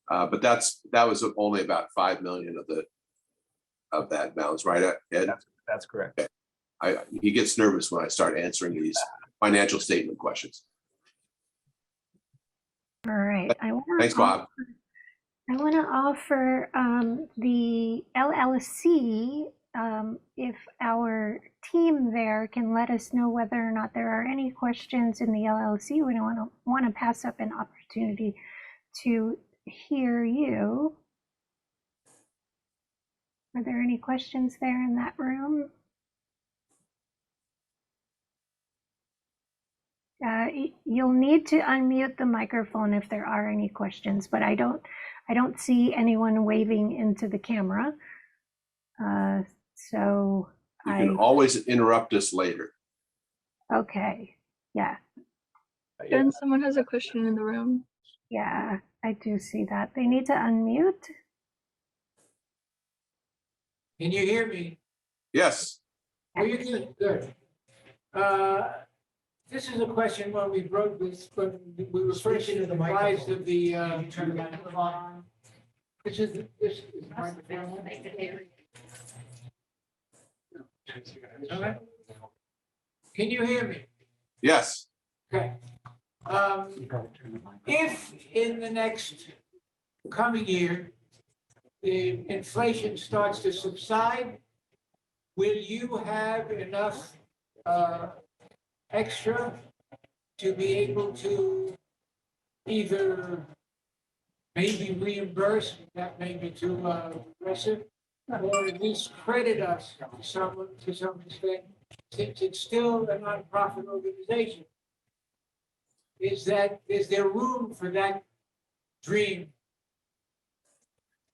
but that was only about $5 million of that balance, right, Ed? That's correct. He gets nervous when I start answering these financial statement questions. All right. Thanks, Bob. I want to offer the LLC, if our team there can let us know whether or not there are any questions in the LLC. We don't want to pass up an opportunity to hear you. Are there any questions there in that room? You'll need to unmute the microphone if there are any questions, but I don't see anyone waving into the camera. So you can always interrupt us later. Okay. Yeah. And someone has a question in the room. Yeah, I do see that. They need to unmute. Can you hear me? Yes. Oh, you can. Good. This is a question when we wrote this, but we were first advised of the. This is. Okay. Can you hear me? Yes. Okay. If in the next coming year, the inflation starts to subside, will you have enough extra to be able to either maybe reimburse, that may be too aggressive, or at least credit us to some extent, since it's still a nonprofit organization. Is there room for that dream?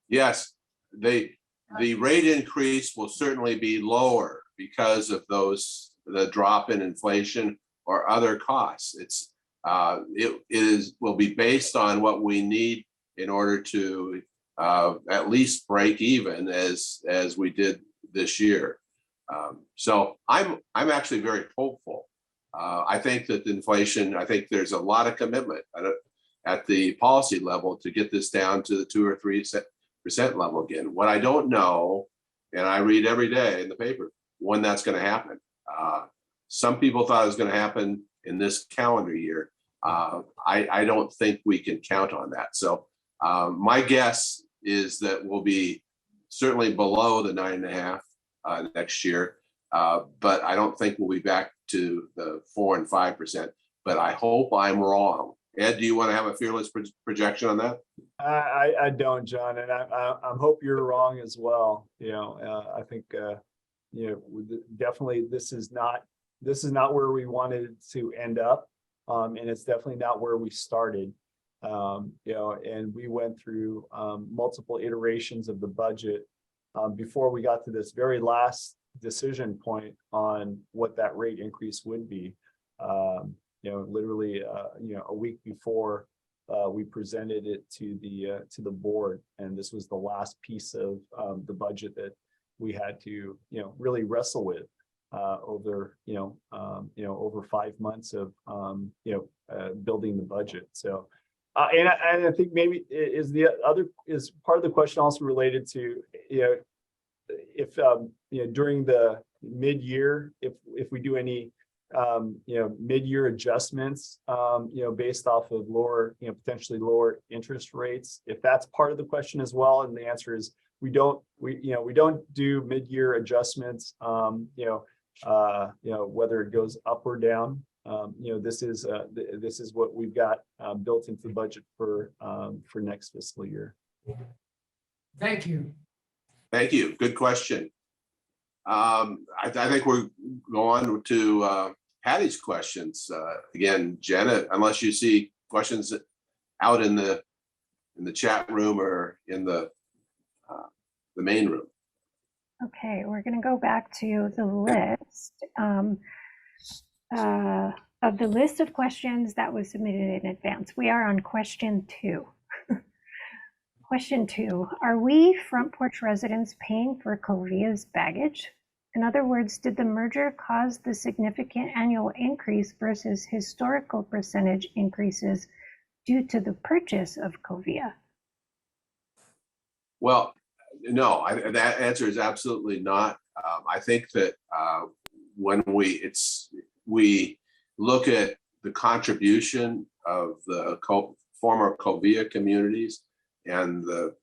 Yes, the rate increase will certainly be lower because of the drop in inflation or other costs. It will be based on what we need in order to at least break even as we did this year. So I'm actually very hopeful. I think that I think there's a lot of commitment at the policy level to get this down to the 2 or 3% level again. What I don't know, and I read every day in the paper, when that's going to happen. Some people thought it was going to happen in this calendar year. I don't think we can count on that. So my guess is that we'll be certainly below the 9.5 next year, but I don't think we'll be back to the 4 and 5%. But I hope I'm wrong. Ed, do you want to have a fearless projection on that? I don't, John, and I hope you're wrong as well. I think definitely this is not where we wanted to end up, and it's definitely not where we started. And we went through multiple iterations of the budget before we got to this very last decision point on what that rate increase would be. Literally, a week before we presented it to the board, and this was the last piece of the budget that we had to really wrestle with over over 5 months of building the budget. So and I think maybe is part of the question also related to if during the mid-year, if we do any mid-year adjustments based off of lower potentially lower interest rates, if that's part of the question as well. And the answer is we don't do mid-year adjustments whether it goes up or down. This is what we've got built into the budget for next fiscal year. Thank you. Thank you. Good question. I think we're going to Patty's questions again, Janet. Unless you see questions out in the chat room or in the main room. Okay, we're going to go back to the list of the list of questions that was submitted in advance. We are on question 2. Question 2, are we Front Porch residents paying for Covia's baggage? In other words, did the merger cause the significant annual increase versus historical percentage increases due to the purchase of Covia? Well, no, that answer is absolutely not. I think that when we look at the contribution of the former Covia communities and the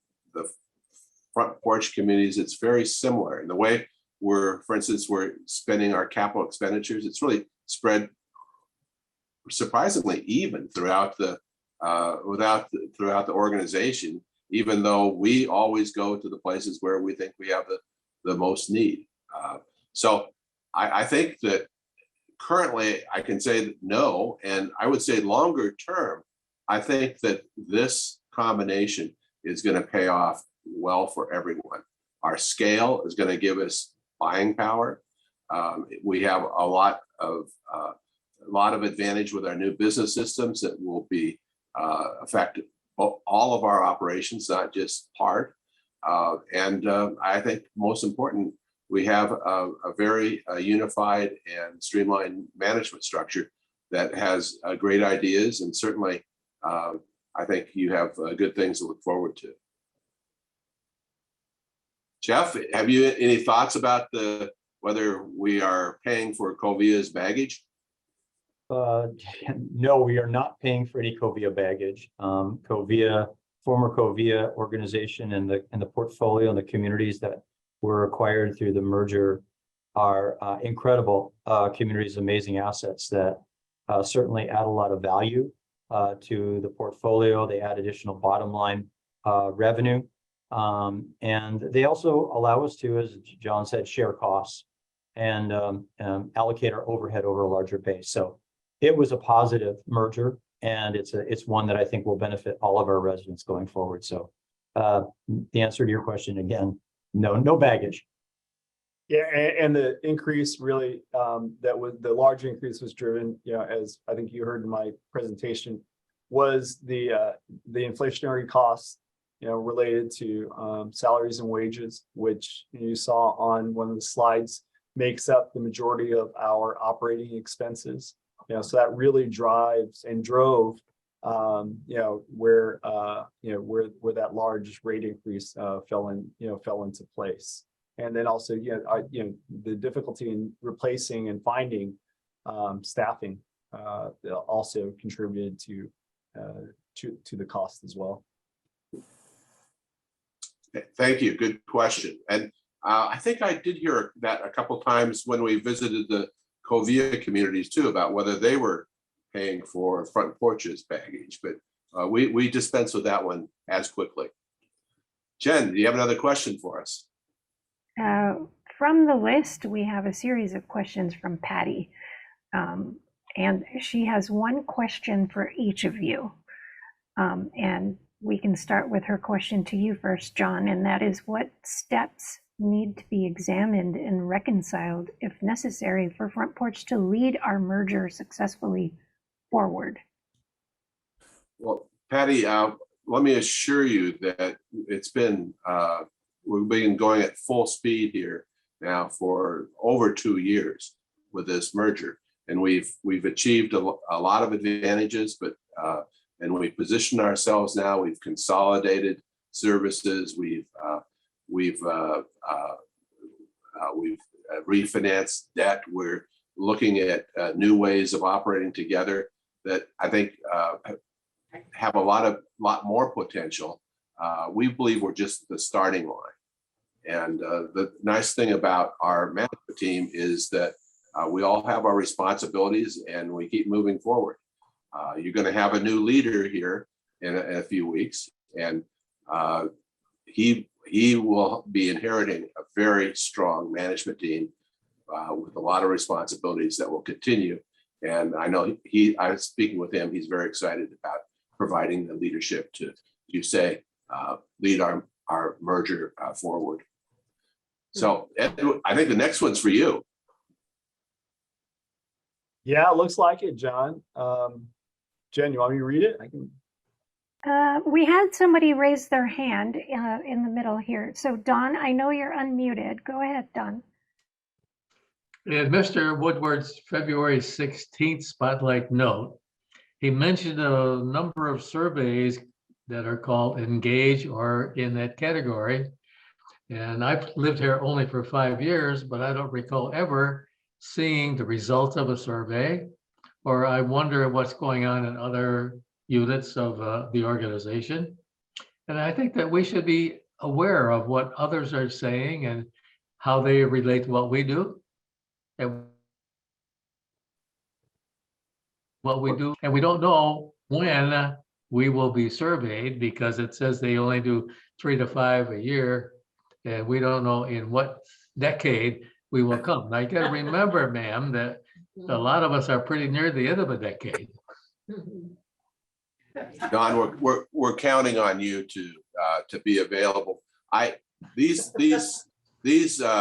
Front Porch communities, it's very similar in the way for instance, we're spending our capital expenditures. It's really spread surprisingly even throughout the organization, even though we always go to the places where we think we have the most need. So I think that currently I can say that no, and I would say longer term, I think that this combination is going to pay off well for everyone. Our scale is going to give us buying power. We have a lot of advantage with our new business systems that will be affect all of our operations, not just part. And I think most important, we have a very unified and streamlined management structure that has great ideas, and certainly I think you have good things to look forward to. Jeff, have you any thoughts about whether we are paying for Covia's baggage? No, we are not paying for any Covia baggage. Former Covia organization and the portfolio and the communities that were acquired through the merger are incredible communities, amazing assets that certainly add a lot of value to the portfolio. They add additional bottom line revenue. And they also allow us to, as John said, share costs and allocate our overhead over a larger base. So it was a positive merger, and it's one that I think will benefit all of our residents going forward. So the answer to your question again, no baggage. Yeah, and the increase really, the large increase was driven, as I think you heard in my presentation, was the inflationary costs, related to salaries and wages, which you saw on one of the slides makes up the majority of our operating expenses. So that really drives and drove, where that large rate increase fell into place. And then also, the difficulty in replacing and finding staffing also contributed to the cost as well. Thank you. Good question. And I think I did hear that a couple of times when we visited the Covia communities too, about whether they were paying for front porches baggage, but we dispense with that one as quickly. Jen, do you have another question for us? From the list, we have a series of questions from Patty, and she has one question for each of you. And we can start with her question to you first, John, and that is, what steps need to be examined and reconciled, if necessary, for Front Porch to lead our merger successfully forward? Well, Patty, let me assure you that we've been going at full speed here now for over 2 years with this merger, and we've achieved a lot of advantages, but and we position ourselves now. We've consolidated services. We've refinanced debt. We're looking at new ways of operating together that I think have a lot more potential. We believe we're just the starting line. And the nice thing about our management team is that we all have our responsibilities and we keep moving forward. You're going to have a new leader here in a few weeks, and he will be inheriting a very strong management team with a lot of responsibilities that will continue. And I know I was speaking with him, he's very excited about providing the leadership to lead our merger forward. So I think the next one's for you. Yeah, it looks like it, John. Jen, you want me to read it? I can. We had somebody raise their hand in the middle here. So Don, I know you're unmuted. Go ahead, Don. In Mr. Woodward's February 16th spotlight note, he mentioned a number of surveys that are called Engage or in that category. And I've lived here only for 5 years, but I don't recall ever seeing the results of a survey, or I wonder what's going on in other units of the organization. And I think that we should be aware of what others are saying and how they relate to what we do. And what we do, and we don't know when we will be surveyed, because it says they only do 3 to 5 a year, and we don't know in what decade we will come. Now you got to remember, ma'am, that a lot of us are pretty near the end of a decade. Don, we're counting on you to be available. These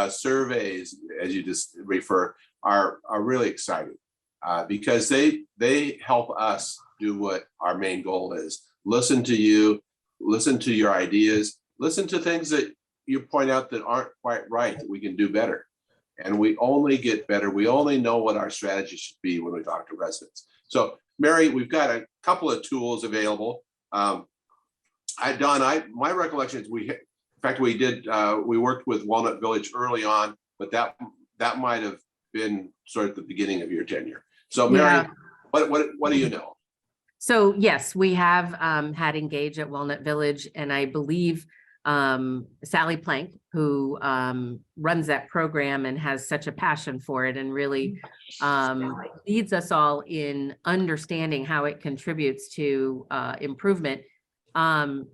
surveys, as you just refer, are really exciting because they help us do what our main goal is. Listen to you, listen to your ideas, listen to things that you point out that aren't quite right, that we can do better. And we only get better. We only know what our strategy should be when we talk to residents. So Mary, we've got a couple of tools available. Don, my recollection is we worked with Walnut Village early on, but that might have been sort of the beginning of your tenure. So Mary, yeah. What do you know? So yes, we have had Engage at Walnut Village, and I believe Sally Plank, who runs that program and has such a passion for it and really leads us all in understanding how it contributes to improvement,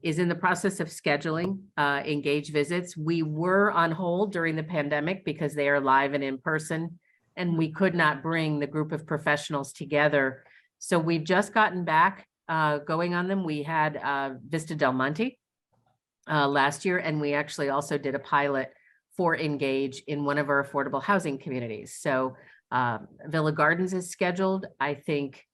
is in the process of scheduling Engage visits. We were on hold during the pandemic because they are live and in person, and we could not bring the group of professionals together. So we've just gotten back going on them. We had Vista Del Monte last year, and we actually also did a pilot for Engage in one of our affordable housing communities. So Villa Gardens is scheduled. I think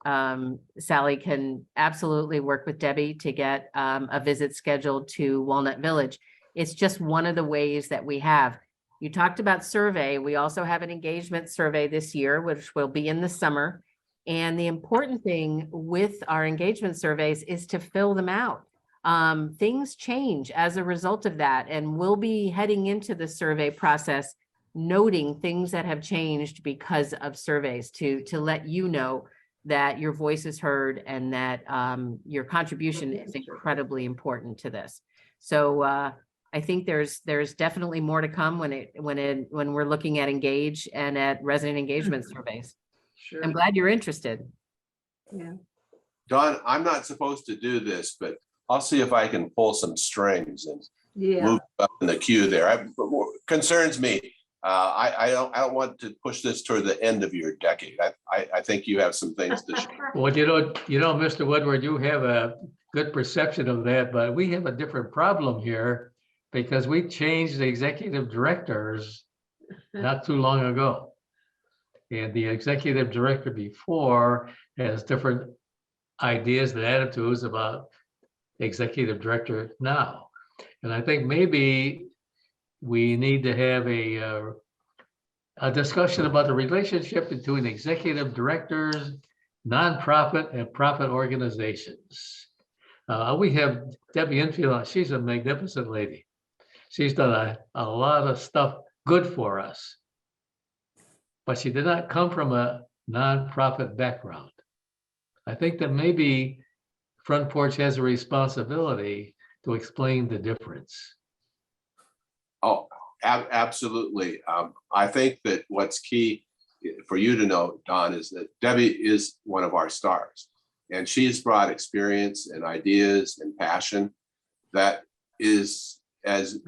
Sally can absolutely work with Debbie to get a visit scheduled to Walnut Village. It's just one of the ways that we have. You talked about survey. We also have an engagement survey this year, which will be in the summer. And the important thing with our engagement surveys is to fill them out. Things change as a result of that, and we'll be heading into the survey process noting things that have changed because of surveys to let you know that your voice is heard and that your contribution is incredibly important to this. So I think there's definitely more to come when we're looking at Engage and at resident engagement surveys. Sure. I'm glad you're interested. Don, I'm not supposed to do this, but I'll see if I can pull some strings and move up in the queue there. Concerns me. I don't want to push this toward the end of your decade. I think you have some things to share. Well, Mr. Woodward, you have a good perception of that, but we have a different problem here because we changed the executive directors not too long ago. And the executive director before has different ideas and attitudes about executive director now. And I think maybe we need to have a discussion about the relationship between executive directors, nonprofit and profit organizations. We have Debbie Infield. She's a magnificent lady. She's done a lot of stuff good for us, but she did not come from a nonprofit background. I think that maybe Front Porch has a responsibility to explain the difference. Oh, absolutely. I think that what's key for you to know, Don, is that Debbie is one of our stars, and she's brought experience and ideas and passion that is as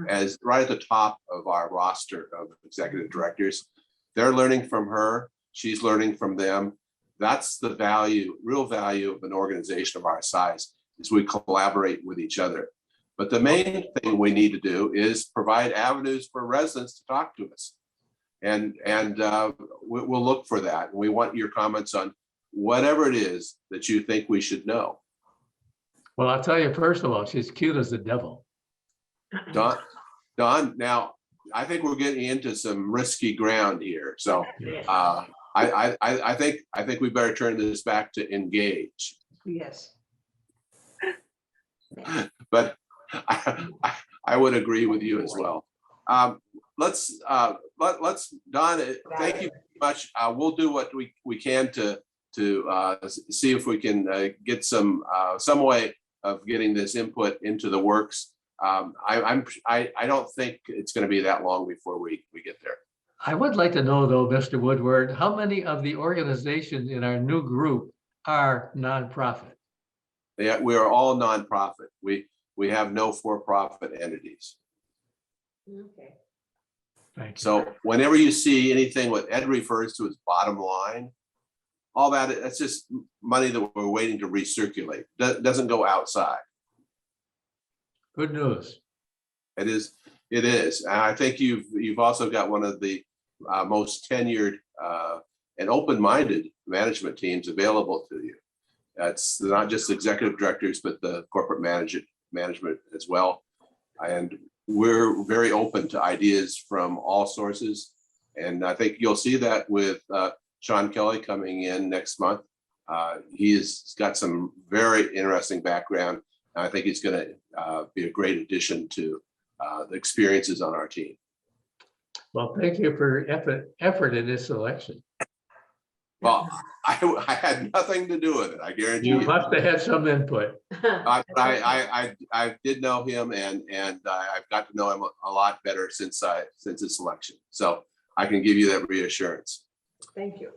right at the top of our roster of executive directors. They're learning from her. She's learning from them. That's the value, real value of an organization of our size, is we collaborate with each other. But the main thing we need to do is provide avenues for residents to talk to us. And we'll look for that. And we want your comments on whatever it is that you think we should know. Well, I'll tell you, first of all, she's cute as the devil. Don, now, I think we're getting into some risky ground here. So I think we better turn this back to Engage. Yes. But I would agree with you as well. Let's Don, thank you very much. We'll do what we can to see if we can get some way of getting this input into the works. I don't think it's going to be that long before we get there. I would like to know, though, Mr. Woodward, how many of the organizations in our new group are nonprofit? Yeah, we are all nonprofit. We have no for-profit entities. Okay. Thank you. So whenever you see anything what Ed refers to as bottom line, all that's just money that we're waiting to recirculate. Doesn't go outside. Good news. It is. And I think you've also got one of the most tenured and open-minded management teams available to you. That's not just executive directors, but the corporate management as well. And we're very open to ideas from all sources. And I think you'll see that with Sean Kelly coming in next month. He's got some very interesting background. I think he's going to be a great addition to the experiences on our team. Well, thank you for effort in this election. Well, I had nothing to do with it. I guarantee you. You must have had some input. I did know him, and I've got to know him a lot better since this election. So I can give you that reassurance. Thank you.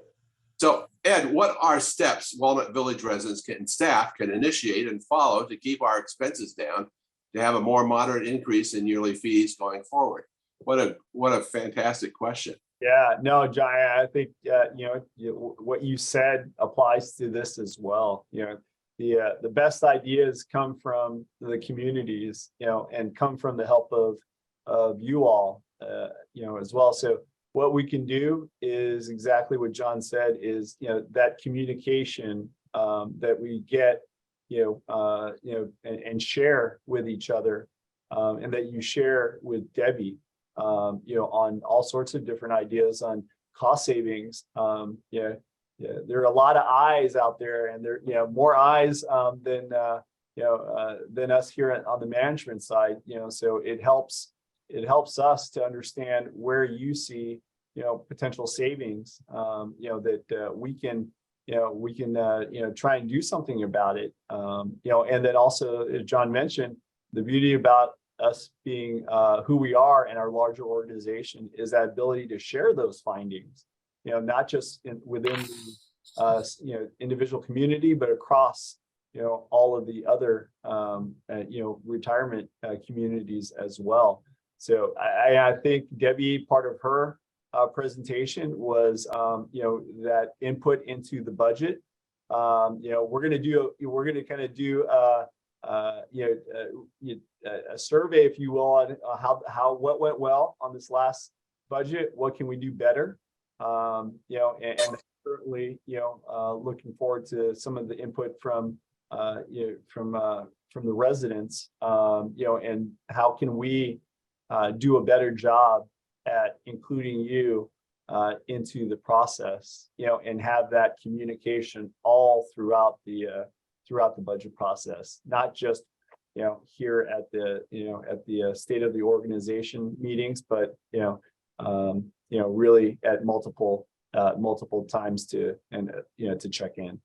So Ed, what are steps Walnut Village residents and staff can initiate and follow to keep our expenses down, to have a more moderate increase in yearly fees going forward? What a fantastic question. Yeah, no, John, I think, what you said applies to this as well. The best ideas come from the communities, and come from the help of you all, as well. So what we can do is exactly what John said is, that communication that we get, and share with each other, and that you share with Debbie, on all sorts of different ideas on cost savings. There are a lot of eyes out there, and there, more eyes than us here on the management side. So it helps us to understand where you see, potential savings. That we can try and do something about it. And then also, as John mentioned, the beauty about us being who we are and our larger organization is that ability to share those findings, not just within the individual community, but across all of the other retirement communities as well. So I think Debbie, part of her presentation was that input into the budget. We're going to kind of do a survey, if you will, on what went well on this last budget. What can we do better? And certainly, looking forward to some of the input from the residents, and how can we do a better job at including you into the process, and have that communication all throughout the budget process, not just here at the state of the organization meetings, but really at multiple times to check in.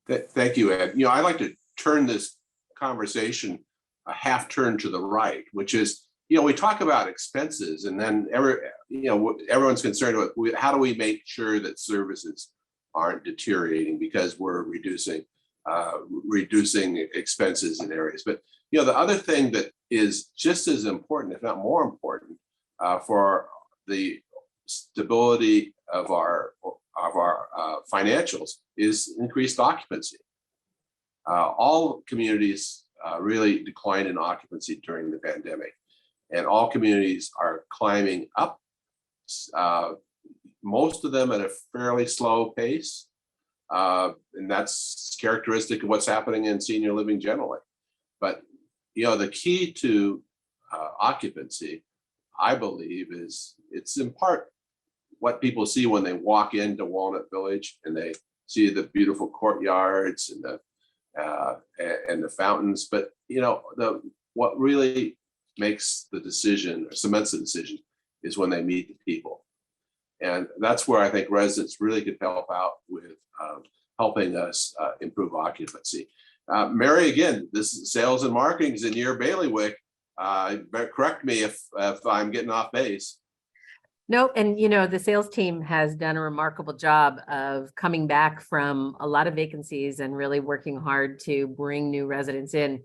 Thank you, Ed. I'd like to turn this conversation a half turn to the right, which is, we talk about expenses, and then everyone's concerned about how do we make sure that services aren't deteriorating because we're reducing expenses in areas. But the other thing that is just as important, if not more important, for the stability of our financials is increased occupancy. All communities really declined in occupancy during the pandemic, and all communities are climbing up. Most of them at a fairly slow pace. And that's characteristic of what's happening in senior living generally. But the key to occupancy, I believe, is it's in part what people see when they walk into Walnut Village and they see the beautiful courtyards and the fountains. But what really makes the decision, or cements the decision, is when they meet the people. And that's where I think residents really could help out with helping us improve occupancy. Mary, again, this is sales and marketing is in your bailiwick. Correct me if I'm getting off base. Nope. And, the sales team has done a remarkable job of coming back from a lot of vacancies and really working hard to bring new residents in.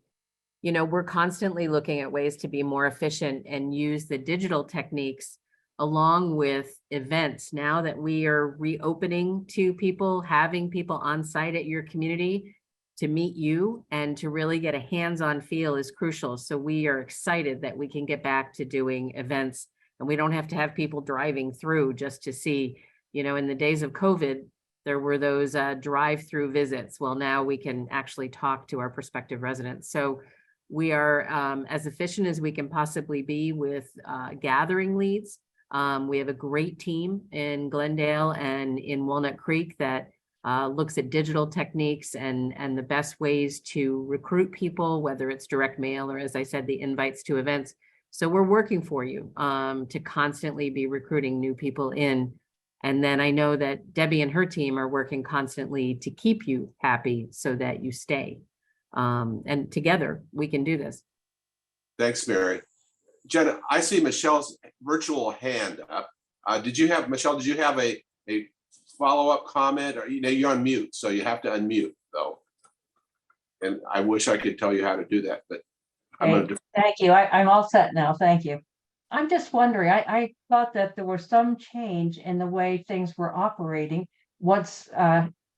We're constantly looking at ways to be more efficient and use the digital techniques along with events. Now that we are reopening to people, having people on site at your community to meet you and to really get a hands-on feel is crucial. So we are excited that we can get back to doing events, and we don't have to have people driving through just to see, in the days of COVID, there were those drive-through visits. Well, now we can actually talk to our prospective residents. So we are as efficient as we can possibly be with gathering leads. We have a great team in Glendale and in Walnut Creek that looks at digital techniques and the best ways to recruit people, whether it's direct mail or, as I said, the invites to events. So we're working for you to constantly be recruiting new people in. And then I know that Debbie and her team are working constantly to keep you happy so that you stay. And together we can do this. Thanks, Mary. Jenna, I see Michelle's virtual hand up. Michelle, did you have a follow-up comment, or, you're on mute, so you have to unmute though. And I wish I could tell you how to do that, but I'm Okay, gonna. thank you. I'm all set now. Thank you. I'm just wondering, I thought that there was some change in the way things were operating once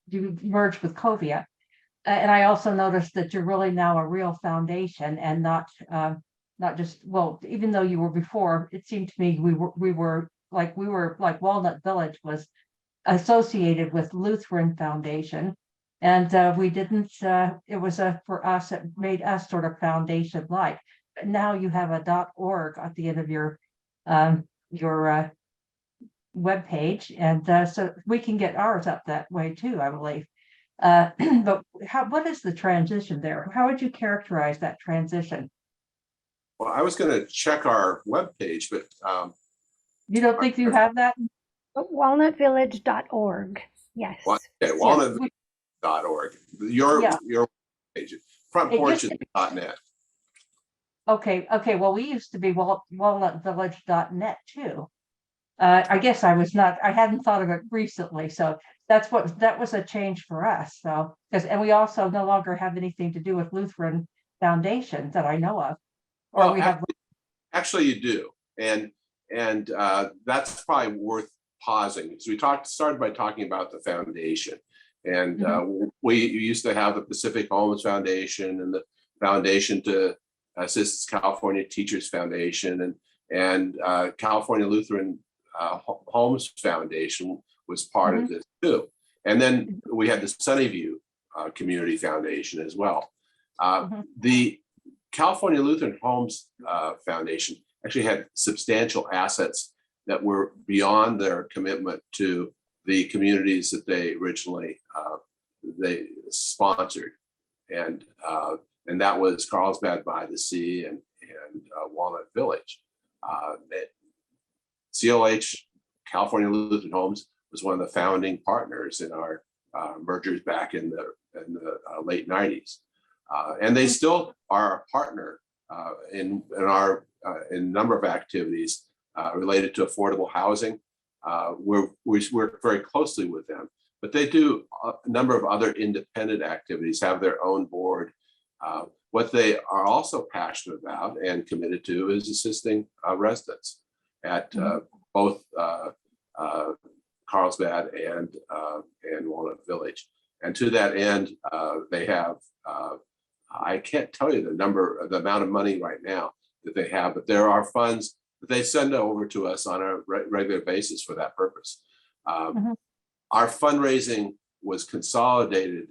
you merged with Covia. And I also noticed that you're really now a real foundation and not just, well, even though you were before, it seemed to me we were like Walnut Village was associated with Lutheran Foundation. And we didn't, it was for us, it made us sort of foundation like. But now you have a .org at the end of your webpage, and so we can get ours up that way too, I believe. But what is the transition there? How would you characterize that transition? Well, I was gonna check our webpage, but You don't think you have that? Walnutvillage.org. Yes. okay, walnutvillage.org. Your page, front It porch used is .net. Okay, well, we used to be walnutvillage.net too. I guess I hadn't thought of it recently, so that was a change for us. So, and we also no longer have anything to do with Lutheran Foundation that I know of. Or Well, we have. actually you do. And that's probably worth pausing, because we started by talking about the foundation. And we used to have the Pacific Homes Foundation and the Foundation to Assist California Teachers Foundation, and California Lutheran Homes Foundation was part of this too. And then we had the Sunnyview Community Foundation as well. The California Lutheran Homes Foundation actually had substantial assets that were beyond their commitment to the communities that they originally they sponsored, and that was Carlsbad by the Sea and Walnut Village. CLH, California Lutheran Homes, was one of the founding partners in our mergers back in the late 90s, and they still are a partner in a number of activities related to affordable housing. We work very closely with them, but they do a number of other independent activities, have their own board. What they are also passionate about and committed to is assisting residents at both Carlsbad and Walnut Village. And to that end, they have, I can't tell you the amount of money right now that they have, but there are funds that they send over to us on a regular basis for that purpose. Our fundraising was consolidated,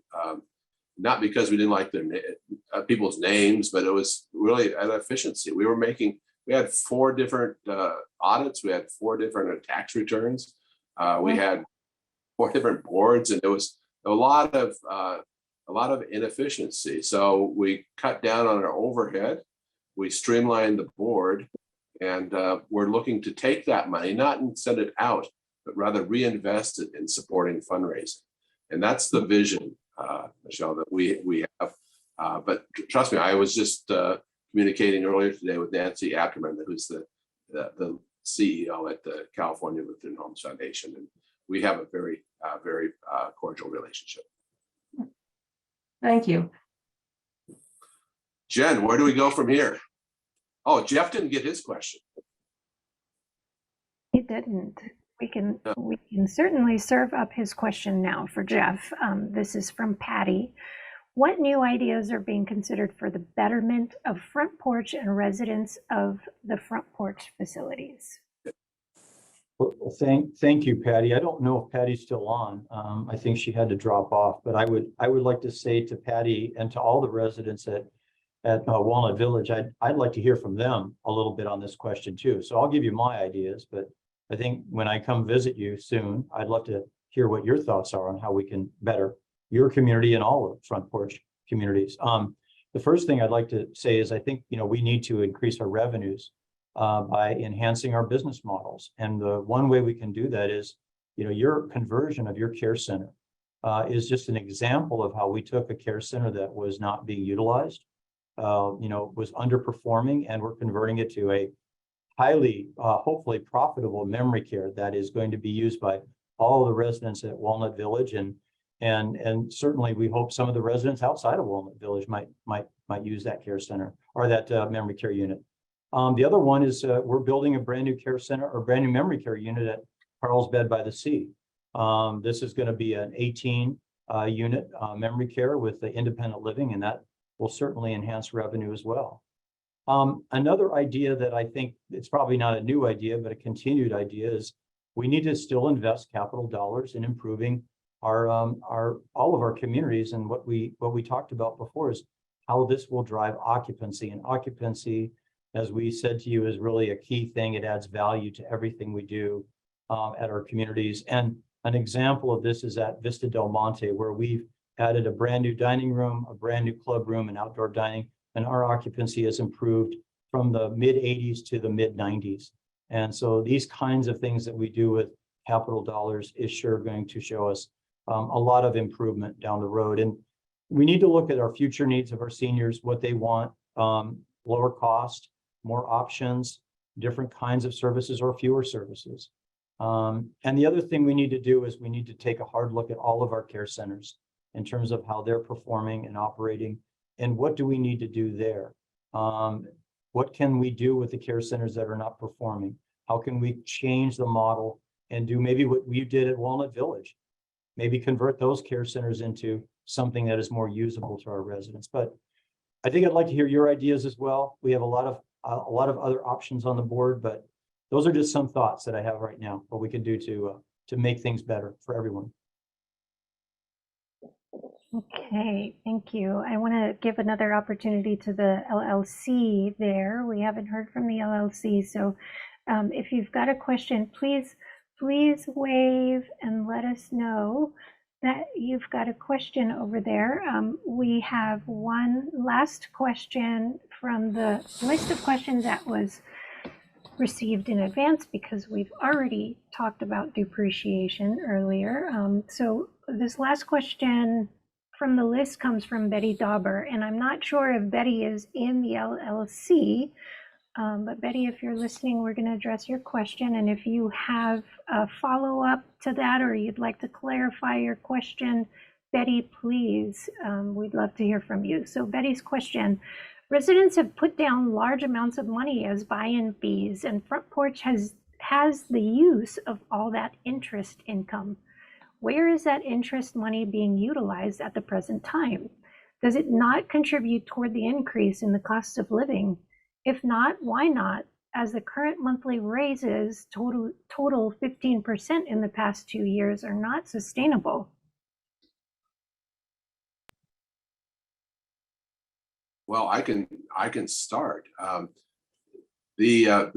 not because we didn't like their people's names, but it was really an efficiency. We had 4 different audits. We had 4 different tax returns. We had 4 different boards, and there was a lot of inefficiency. So we cut down on our overhead. We streamlined the board, and we're looking to take that money, not and send it out, but rather reinvest it in supporting fundraising. And that's the vision, Michelle, that we have. But trust me, I was just communicating earlier today with Nancy Ackerman, who's the CEO at the California Lutheran Homes Foundation, and we have a very cordial relationship. Thank you. Jen, where do we go from here? Oh, Jeff didn't get his question. He didn't. We can certainly serve up his question now for Jeff. This is from Patty. What new ideas are being considered for the betterment of Front Porch and residents of the Front Porch facilities? Well, thank you, Patty. I don't know if Patty's still on. I think she had to drop off, but I would like to say to Patty and to all the residents at Walnut Village, I'd like to hear from them a little bit on this question too. So I'll give you my ideas, but I think when I come visit you soon, I'd love to hear what your thoughts are on how we can better your community and all of Front Porch communities. The first thing I'd like to say is I think, we need to increase our revenues by enhancing our business models. And the one way we can do that is, your conversion of your care center is just an example of how we took a care center that was not being utilized, was underperforming, and we're converting it to a highly, hopefully profitable memory care that is going to be used by all the residents at Walnut Village, and certainly we hope some of the residents outside of Walnut Village might use that care center or that memory care unit. The other one is we're building a brand new care center or brand new memory care unit at Carlsbad by the Sea. This is going to be an 18 unit memory care with the independent living, and that will certainly enhance revenue as well. Another idea that I think it's probably not a new idea, but a continued idea is we need to still invest capital dollars in improving our all of our communities. And what we talked about before is how this will drive occupancy, and occupancy, as we said to you, is really a key thing. It adds value to everything we do at our communities. And an example of this is at Vista Del Monte, where we've added a brand new dining room, a brand new club room, and outdoor dining, and our occupancy has improved from the mid 80s to the mid 90s. And so these kinds of things that we do with capital dollars is sure going to show us a lot of improvement down the road. And we need to look at our future needs of our seniors, what they want, lower cost, more options, different kinds of services or fewer services. And the other thing we need to do is we need to take a hard look at all of our care centers in terms of how they're performing and operating, and what do we need to do there? What can we do with the care centers that are not performing? How can we change the model and do maybe what we did at Walnut Village? Maybe convert those care centers into something that is more usable to our residents. But I think I'd like to hear your ideas as well. We have a lot of other options on the board, but those are just some thoughts that I have right now, what we can do to make things better for everyone. Okay, thank you. I want to give another opportunity to the LLC there. We haven't heard from the LLC, so if you've got a question, please wave and let us know that you've got a question over there. We have one last question from the list of questions that was received in advance, because we've already talked about depreciation earlier. So this last question from the list comes from Betty Dauber, and I'm not sure if Betty is in the LLC, but Betty, if you're listening, we're going to address your question. And if you have a follow-up to that, or you'd like to clarify your question, Betty, please, we'd love to hear from you. So Betty's question: residents have put down large amounts of money as buy-in fees, and Front Porch has the use of all that interest income. Where is that interest money being utilized at the present time? Does it not contribute toward the increase in the cost of living? If not, why not? As the current monthly raises total 15% in the past 2 years are not sustainable. Well, I can start. The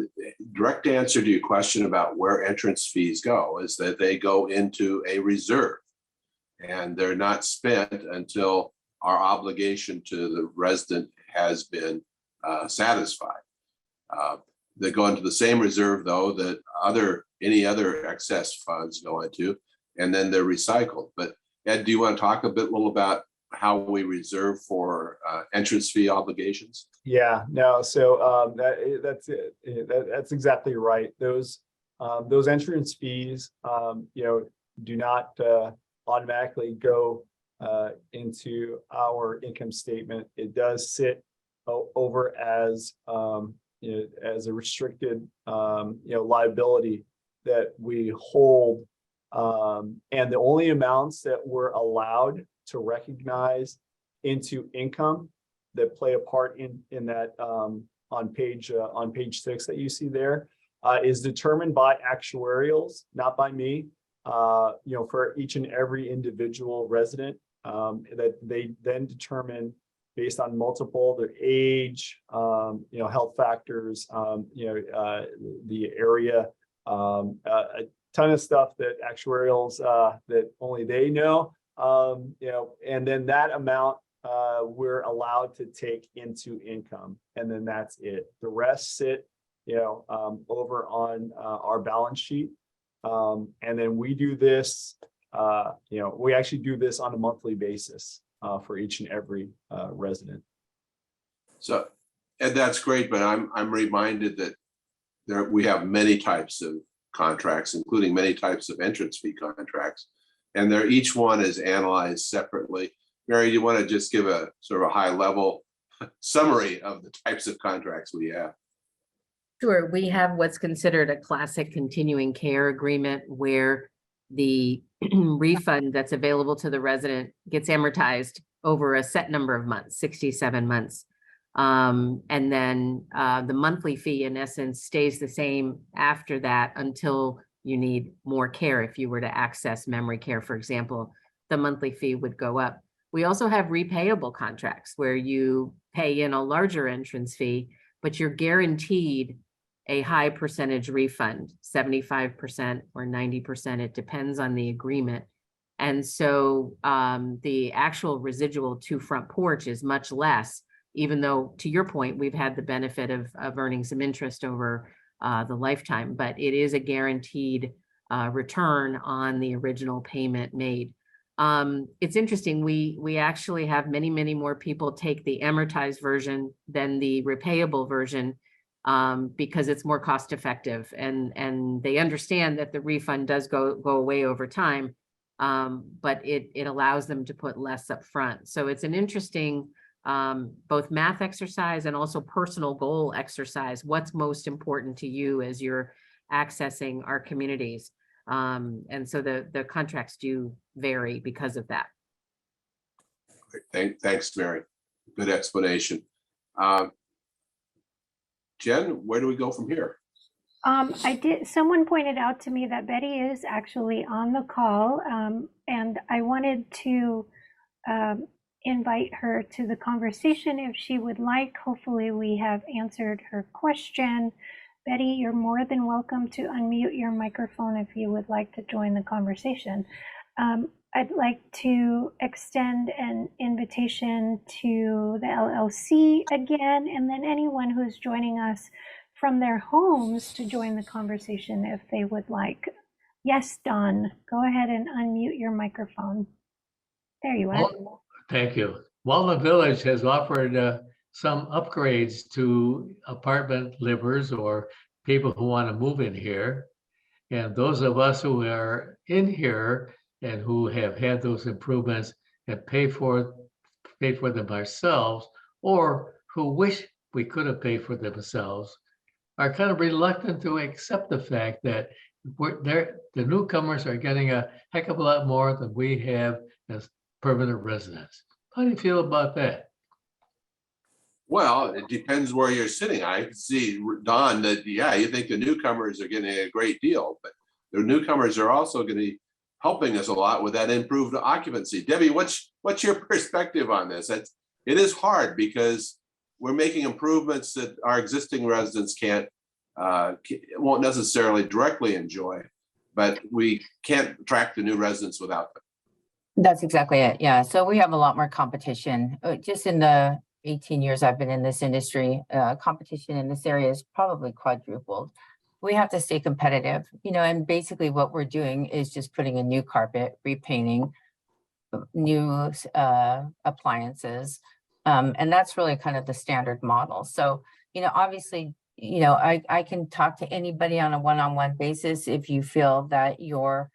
direct answer to your question about where entrance fees go is that they go into a reserve, and they're not spent until our obligation to the resident has been satisfied. They go into the same reserve, though, that any other excess funds go into, and then they're recycled. But Ed, do you want to talk a little about how we reserve for entrance fee obligations? Yeah, no, so that's it. That's exactly right. Those entrance fees, do not automatically go into our income statement. It does sit over as as a restricted liability that we hold, and the only amounts that we're allowed to recognize into income that play a part in that on page 6 that you see there is determined by actuarials, not by me. For each and every individual resident, that they then determine based on multiple, their age, health factors, the area, a ton of stuff that actuarials that only they know. And then that amount we're allowed to take into income, and then that's it. The rest sit, over on our balance sheet, and then we do this. We actually do this on a monthly basis for each and every resident. So, Ed, that's great, but I'm reminded that we have many types of contracts, including many types of entrance fee contracts. And each one is analyzed separately. Mary, you want to just give a sort of a high level summary of the types of contracts we have? Sure, we have what's considered a classic continuing care agreement where the refund that's available to the resident gets amortized over a set number of months, 67 months. And then the monthly fee in essence stays the same after that until you need more care. If you were to access memory care, for example, the monthly fee would go up. We also have repayable contracts where you pay in a larger entrance fee, but you're guaranteed a high percentage refund, 75% or 90%. It depends on the agreement. And so the actual residual to front porch is much less, even though, to your point, we've had the benefit of earning some interest over the lifetime, but it is a guaranteed return on the original payment made. It's interesting, we actually have many more people take the amortized version than the repayable version because it's more cost effective, and they understand that the refund does go away over time, but it allows them to put less up front. So it's an interesting both math exercise and also personal goal exercise. What's most important to you as you're accessing our communities? And so the contracts do vary because of that. Thanks, Mary. Good explanation. Jen, where do we go from here? Someone pointed out to me that Betty is actually on the call, and I wanted to invite her to the conversation if she would like. Hopefully we have answered her question. Betty, you're more than welcome to unmute your microphone if you would like to join the conversation. I'd like to extend an invitation to the LLC again, and then anyone who's joining us from their homes to join the conversation if they would like. Yes, Don, go ahead and unmute your microphone. There you are. Well, thank you. Walnut Village has offered some upgrades to apartment livers or people who want to move in here. And those of us who are in here and who have had those improvements and paid for them ourselves, or who wish we could have paid for them ourselves, are kind of reluctant to accept the fact that the newcomers are getting a heck of a lot more than we have as permanent residents. How do you feel about that? Well, it depends where you're sitting. I see, Don, that, yeah, you think the newcomers are getting a great deal, but the newcomers are also going to be helping us a lot with that improved occupancy. Debbie, what's your perspective on this? It is hard because we're making improvements that our existing residents won't necessarily directly enjoy, but we can't attract the new residents without them. That's exactly it. Yeah. So we have a lot more competition. Just in the 18 years I've been in this industry, competition in this area is probably quadrupled. We have to stay competitive, and basically what we're doing is just putting a new carpet, repainting, new appliances. And that's really kind of the standard model. So, obviously, I can talk to anybody on a one-on-one basis. If you feel that your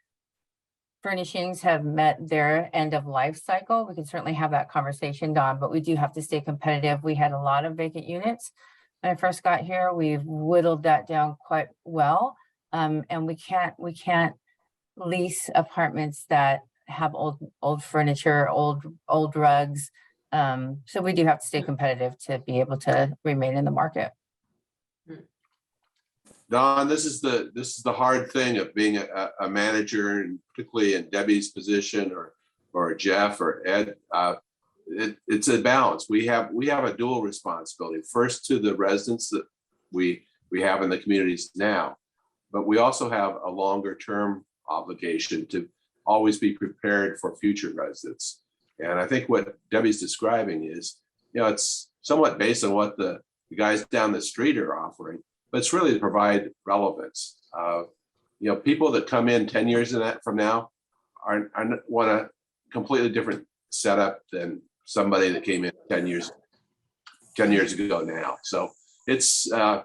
furnishings have met their end of life cycle, we can certainly have that conversation, Don, but we do have to stay competitive. We had a lot of vacant units when I first got here. We've whittled that down quite well. And we can't lease apartments that have old furniture, old rugs. So we do have to stay competitive to be able to remain in the market. Don, this is the hard thing of being a manager, and particularly in Debbie's position or Jeff or Ed. It's a balance. We have a dual responsibility. First, to the residents that we have in the communities now, but we also have a longer term obligation to always be prepared for future residents. And I think what Debbie's describing is, it's somewhat based on what the guys down the street are offering, but it's really to provide relevance. People that come in 10 years from now want a completely different setup than somebody that came in 10 years ago now. So it's I'm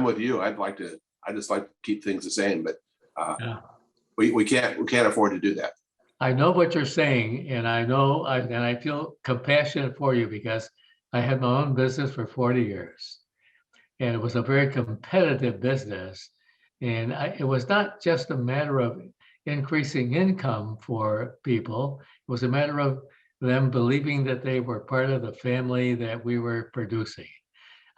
with you. I'd like to I just like to keep things the same, but Yeah. we can't afford to do that. I know what you're saying, and I feel compassionate for you because I had my own business for 40 years. And it was a very competitive business. And it was not just a matter of increasing income for people. It was a matter of them believing that they were part of the family that we were producing.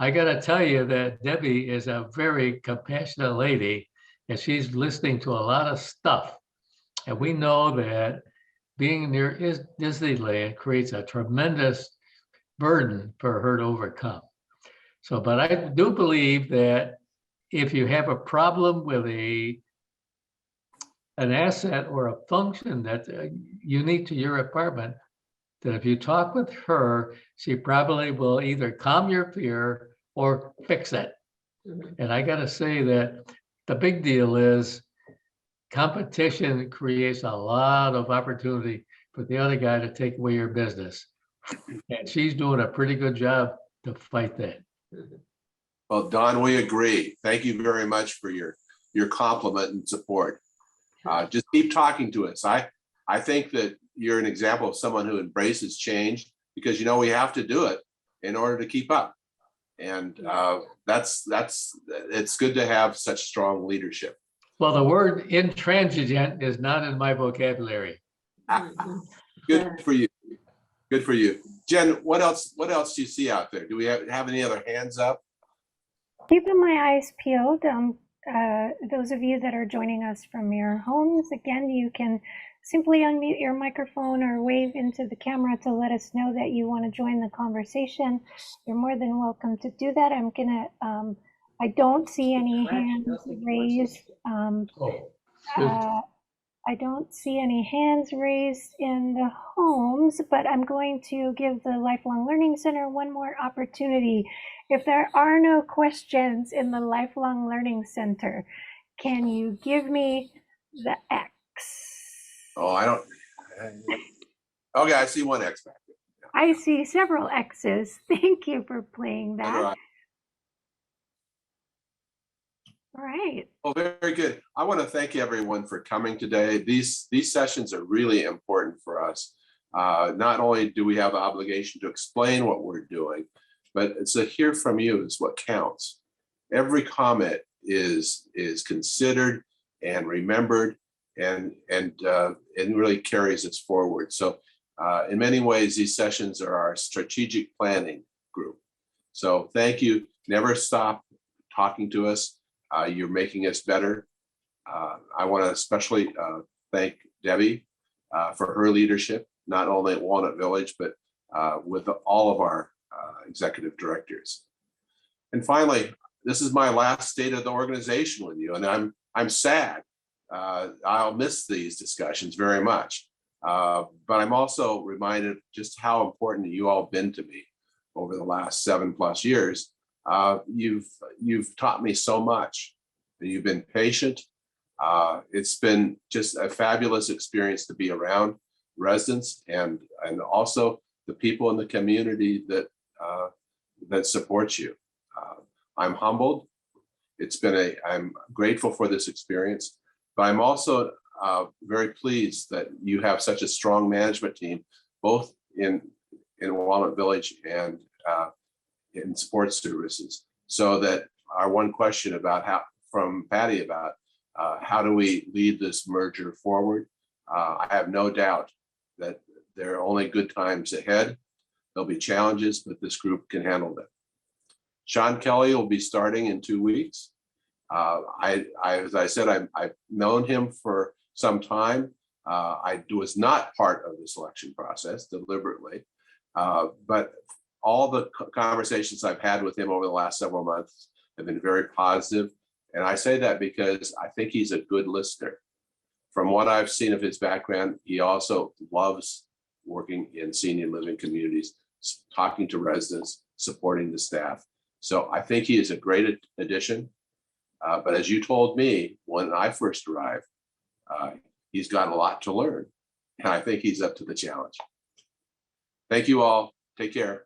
I got to tell you that Debbie is a very compassionate lady, and she's listening to a lot of stuff. And we know that being near Disneyland creates a tremendous burden for her to overcome. So, but I do believe that if you have a problem with an asset or a function that's unique to your apartment, that if you talk with her, she probably will either calm your fear or fix it. And I got to say that the big deal is competition creates a lot of opportunity for the other guy to take away your business. And she's doing a pretty good job to fight that. Well, Don, we agree. Thank you very much for your compliment and support. Just keep talking to us. I think that you're an example of someone who embraces change because, you know, we have to do it in order to keep up. And it's good to have such strong leadership. Well, the word intransigent is not in my vocabulary. Good for you. Good for you. Jen, what else do you see out there? Do we have any other hands up? Keeping my eyes peeled. Those of you that are joining us from your homes, again, you can simply unmute your microphone or wave into the camera to let us know that you want to join the conversation. You're more than welcome to do that. I'm gonna, I don't see any hands raised. I don't see any hands raised in the homes, but I'm going to give the Lifelong Learning Center one more opportunity. If there are no questions in the Lifelong Learning Center, can you give me the X? Oh, I don't. Okay, I see one X back there. I see several X's. Thank you for playing that. All right. Well, very good. I want to thank everyone for coming today. These sessions are really important for us. Not only do we have the obligation to explain what we're doing, but it's to hear from you is what counts. Every comment is considered and remembered, and really carries us forward. So in many ways, these sessions are our strategic planning group. So thank you. Never stop talking to us. You're making us better. I want to especially thank Debbie for her leadership, not only at Walnut Village, but with all of our executive directors. And finally, this is my last state of the organization with you, and I'm sad. I'll miss these discussions very much. But I'm also reminded just how important you all have been to me over the last 7+ years. You've taught me so much. You've been patient. It's been just a fabulous experience to be around residents and also the people in the community that support you. I'm humbled. I'm grateful for this experience, but I'm also very pleased that you have such a strong management team, both in Walnut Village and in sports services, so that our one question from Patty about how do we lead this merger forward? I have no doubt that there are only good times ahead. There'll be challenges, but this group can handle them. Sean Kelly will be starting in 2 weeks. As I said, I've known him for some time. I was not part of the selection process deliberately, but all the conversations I've had with him over the last several months have been very positive. And I say that because I think he's a good listener. From what I've seen of his background, he also loves working in senior living communities, talking to residents, supporting the staff. So I think he is a great addition. But as you told me when I first arrived, he's got a lot to learn. And I think he's up to the challenge. Thank you all. Take care.